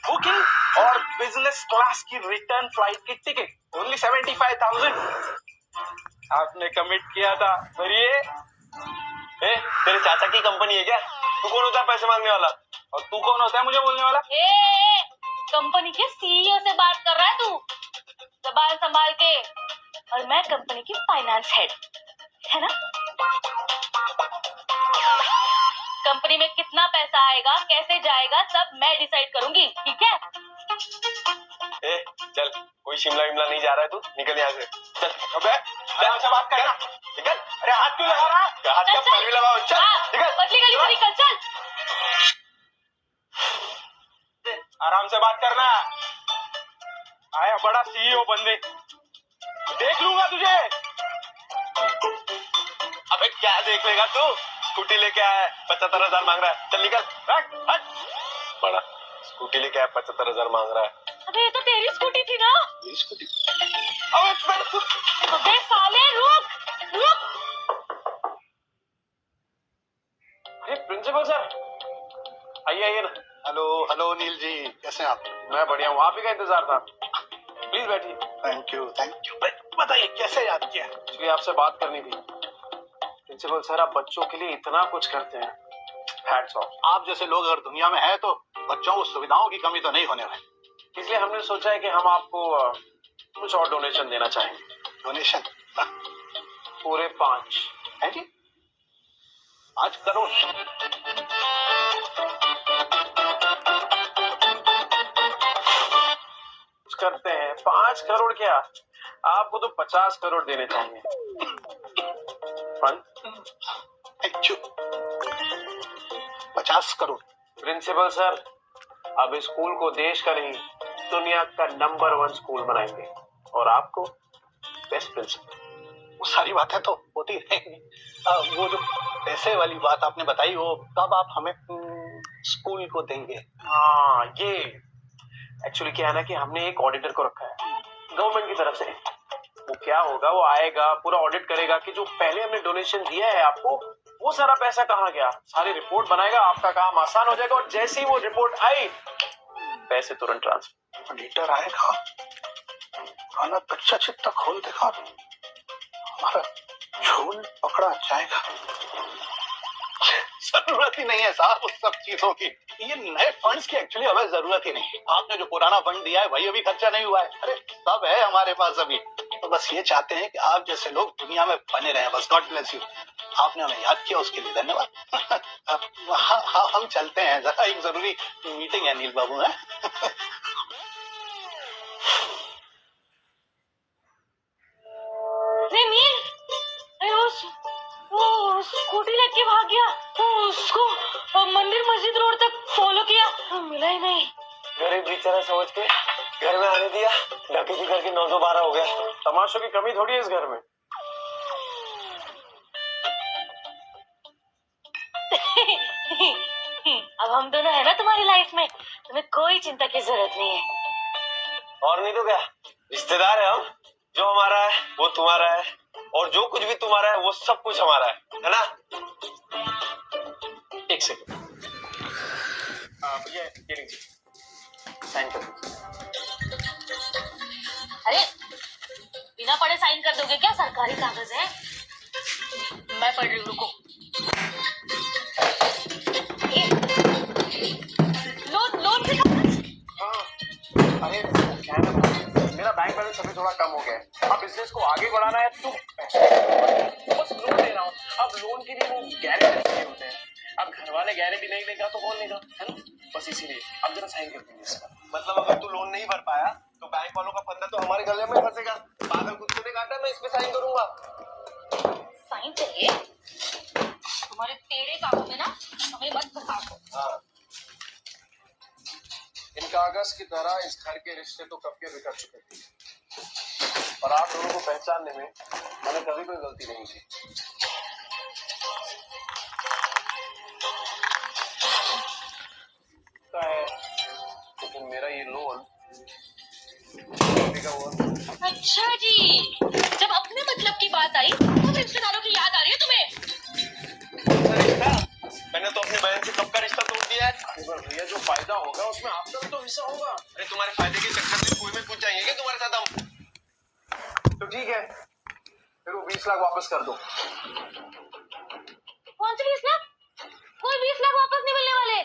[SPEAKER 7] बुकिंग और बिजनेस क्लास की रिटर्न फ्लाइट की टिकट ओनली 75,000 आपने कमिट किया था। भरिए।
[SPEAKER 13] ए, तेरे चाचा की कंपनी है क्या? तू कौन होता है पैसे मांगने वाला?
[SPEAKER 7] और तू कौन होता है मुझे बोलने वाला?
[SPEAKER 4] कंपनी के सीईओ से बात कर रहा है तू, जबान संभाल के। और मैं कंपनी की फाइनेंस हेड, है ना? कंपनी में कितना पैसा आएगा, कैसे जाएगा, सब मैं डिसाइड करूंगी, ठीक है?
[SPEAKER 13] ए, चल, कोई शिमला विमला नहीं जा रहा है, तू निकल यहाँ से। चल, अबे,
[SPEAKER 7] आराम से बात करना।
[SPEAKER 13] निकल।
[SPEAKER 7] अरे हाथ क्यों लगा रहा है?
[SPEAKER 13] हाथ का पैर भी लगाओ। चल, निकल।
[SPEAKER 4] पतली गली से निकल, चल।
[SPEAKER 7] आराम से बात करना। आया बड़ा सीईओ बंदे, देख लूंगा तुझे।
[SPEAKER 13] अबे क्या देख लेगा तू? स्कूटी लेके आया है, 75,000 मांग रहा है। चल निकल। हट। बड़ा स्कूटी लेके आया, 75,000 मांग रहा है।
[SPEAKER 4] अबे ये तो तेरी स्कूटी थी ना?
[SPEAKER 13] मेरी स्कूटी?
[SPEAKER 4] अबे साले रुक।
[SPEAKER 13] अरे प्रिंसिपल सर, आइए ना।
[SPEAKER 9] हेलो नील जी, कैसे हैं आप?
[SPEAKER 13] मैं बढ़िया हूँ, आप ही का इंतजार था। प्लीज बैठिए।
[SPEAKER 9] Thank you. बताइए कैसे याद किया?
[SPEAKER 13] एक्चुअली आपसे बात करनी थी। प्रिंसिपल सर, आप बच्चों के लिए इतना कुछ करते हैं, हैट्स ऑफ।
[SPEAKER 9] आप जैसे लोग अगर दुनिया में हैं तो बच्चों को सुविधाओं की कमी तो नहीं होने वाली।
[SPEAKER 13] इसलिए हमने सोचा है कि हम आपको कुछ और डोनेशन देना चाहेंगे।
[SPEAKER 9] डोनेशन?
[SPEAKER 13] पूरे 5
[SPEAKER 9] है जी? 5 करोड़?
[SPEAKER 13] कुछ करते हैं। 5 करोड़ क्या, आपको तो 50 करोड़ देने चाहिए। फंड
[SPEAKER 9] 50 करोड़?
[SPEAKER 13] प्रिंसिपल सर, अब इस स्कूल को देश का नहीं, दुनिया का नंबर 1 स्कूल बनाएंगे और आपको बेस्ट प्रिंसिपल।
[SPEAKER 9] वो सारी बातें तो होती रहेंगी। वो जो पैसे वाली बात आपने बताई, वो कब आप हमें स्कूल को देंगे?
[SPEAKER 13] हाँ, ये एक्चुअली क्या है ना कि हमने एक ऑडिटर को रखा है गवर्नमेंट की तरफ से। वो क्या होगा, वो आएगा, पूरा ऑडिट करेगा कि जो पहले हमने डोनेशन दिया है आपको, वो सारा पैसा कहाँ गया, सारी रिपोर्ट बनाएगा। आपका काम आसान हो जाएगा और जैसे ही वो रिपोर्ट आई, पैसे तुरंत ट्रांसफर।
[SPEAKER 9] ऑडिटर आएगा, पुराना कच्चा चिट्ठा खोल देगा, हमारा झोल पकड़ा जाएगा। जरूरत ही नहीं है साहब उस सब चीजों की। ये नए फंड्स की एक्चुअली हमें जरूरत ही नहीं। आपने जो पुराना फंड दिया है वही अभी खर्चा नहीं हुआ है। अरे सब है हमारे पास अभी। तो बस ये चाहते हैं कि आप जैसे लोग दुनिया में बने रहें। बस गॉड ब्लेस यू। आपने हमें याद किया, उसके लिए धन्यवाद। हाँ, हम चलते हैं, जरा एक जरूरी मीटिंग है नील बाबू है।
[SPEAKER 4] नील, वो स्कूटी लेके भाग गया, तो उसको मंदिर मस्जिद रोड तक फॉलो किया, मिला ही नहीं।
[SPEAKER 13] गरीब बेचारा समझ के घर में आने दिया, डकैती करके 912 हो गया। तमाशों की कमी थोड़ी है इस घर में।
[SPEAKER 4] अब हम दोनों है ना तुम्हारी लाइफ में, तुम्हें कोई चिंता की जरूरत नहीं है।
[SPEAKER 13] और नहीं तो क्या, रिश्तेदार है हम। जो हमारा है वो तुम्हारा है, और जो कुछ भी तुम्हारा है वो सब कुछ हमारा है ना? एक सेकंड, भैया ये लीजिए, साइन कर दीजिए।
[SPEAKER 4] अरे बिना पढ़े साइन कर दोगे क्या? सरकारी कागज है। मैं पढ़ रही हूँ, रुको। लोन के कागज?
[SPEAKER 7] हाँ, अरे क्या है ना, मेरा बैंक बैलेंस अभी थोड़ा कम हो गया है। अब बिजनेस को आगे बढ़ाना है तो बस लोन दे रहा हूँ। अब लोन के लिए वो गारंटी चाहिए होते हैं। अब घर वाले गारंटी नहीं लेगा तो कौन लेगा, है ना? बस इसीलिए अब जरा साइन कर दीजिए इसका।
[SPEAKER 13] मतलब अगर तू लोन नहीं भर पाया तो बैंक वालों का फंदा तो हमारे गले में फंसेगा। पागल कुत्ते ने काटा, मैं इस पे साइन करूंगा।
[SPEAKER 4] साइन चाहिए? तुम्हारे टेढ़े कामों में ना हमें मत फंसाओ।
[SPEAKER 13] हाँ,
[SPEAKER 8] इन कागज की तरह इस घर के रिश्ते तो कब के बिखर चुके थे, और आप दोनों को पहचानने में मैंने कभी कोई गलती नहीं की। है, लेकिन मेरा ये लोन का हुआ।
[SPEAKER 4] अच्छा जी, जब अपने मतलब की बात आई तो रिश्तेदारों की याद आ रही है तुम्हें?
[SPEAKER 13] मैंने तो अपनी बहन से कब का रिश्ता तोड़ दिया है।
[SPEAKER 7] भैया जो फायदा होगा उसमें आपका भी तो ऐसा होगा?
[SPEAKER 13] अरे तुम्हारे फायदे के चक्कर में कुएं में कूद जाएंगे क्या तुम्हारे साथ हम?
[SPEAKER 7] तो ठीक है, फिर वो 20 लाख वापस कर दो।
[SPEAKER 4] कौन से 20 लाख? कोई 20 लाख वापस नहीं मिलने वाले।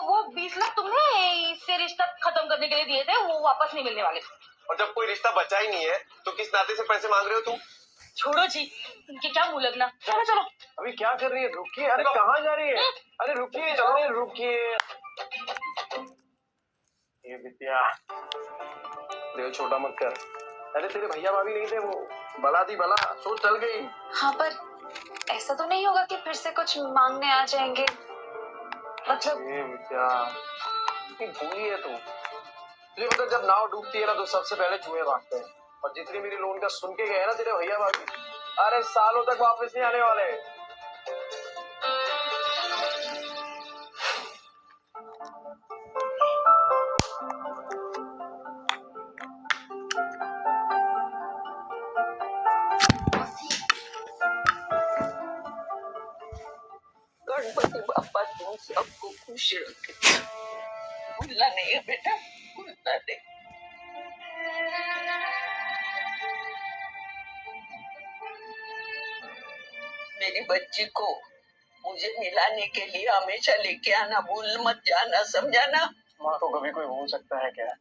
[SPEAKER 4] वो 20 लाख तुमने इससे रिश्ता खत्म करने के लिए दिए थे, वो वापस नहीं मिलने वाले।
[SPEAKER 13] और जब कोई रिश्ता बचा ही नहीं है तो किस नाते से पैसे मांग रहे हो तुम?
[SPEAKER 4] छोड़ो जी, इनके क्या मुंह लगना। चलो चलो।
[SPEAKER 7] अभी क्या कर रही है? रुकिए, अरे कहाँ जा रही है? अरे रुकिए, चलो रुकिए। ये विद्या, दिल छोटा मत कर। अरे तेरे भैया भाभी नहीं थे वो, बला दी बला, सोच चल गई।
[SPEAKER 14] हाँ, पर ऐसा तो नहीं होगा कि फिर से कुछ मांगने आ जाएंगे? मतलब
[SPEAKER 7] ये विद्या, इतनी भूली है तू। तुझे पता, जब नाव डूबती है ना तो सबसे पहले चूहे भागते हैं। और जितनी मेरी लोन का सुन के गए ना तेरे भैया भाभी, अरे सालों तक वापस नहीं आने वाले।
[SPEAKER 6] गणपति बापा तुम सबको खुश रखे। भूलना नहीं है बेटा, भूलना नहीं। मेरी बच्ची को मुझे मिलाने के लिए हमेशा लेके आना, भूल मत जाना, समझा ना?
[SPEAKER 7] माँ को कभी कोई भूल सकता है क्या?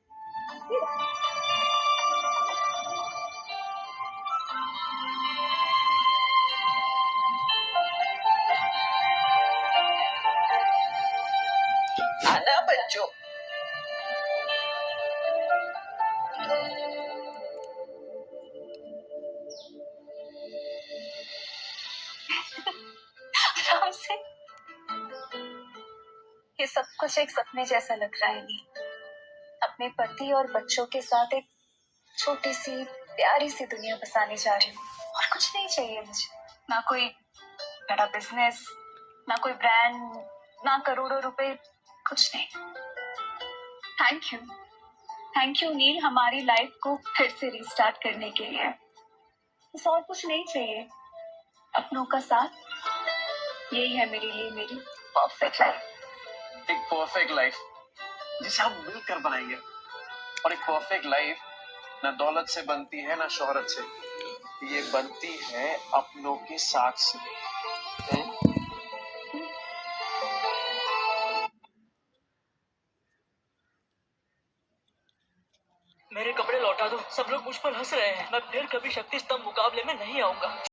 [SPEAKER 6] आना बच्चों।
[SPEAKER 14] आराम से। ये सब कुछ एक सपने जैसा लग रहा है। नहीं, अपने पति और बच्चों के साथ एक छोटी सी प्यारी सी दुनिया बसाने जा रही हूँ, और कुछ नहीं चाहिए मुझे। ना कोई बड़ा बिजनेस, ना कोई ब्रांड, ना करोड़ों रुपए, कुछ नहीं। थैंक यू नील, हमारी लाइफ को फिर से रिस्टार्ट करने के लिए। बस और कुछ नहीं चाहिए, अपनों का साथ, यही है मेरे लिए मेरी परफेक्ट लाइफ।
[SPEAKER 7] एक परफेक्ट लाइफ जिसे हम मिलकर बनाएंगे। और एक परफेक्ट लाइफ ना दौलत से बनती है ना शोहरत से, ये बनती है अपनों के साथ से।
[SPEAKER 15] मेरे कपड़े लौटा दो। सब लोग मुझ पर हंस रहे हैं। मैं फिर कभी शक्ति स्तंभ मुकाबले में नहीं आऊंगा।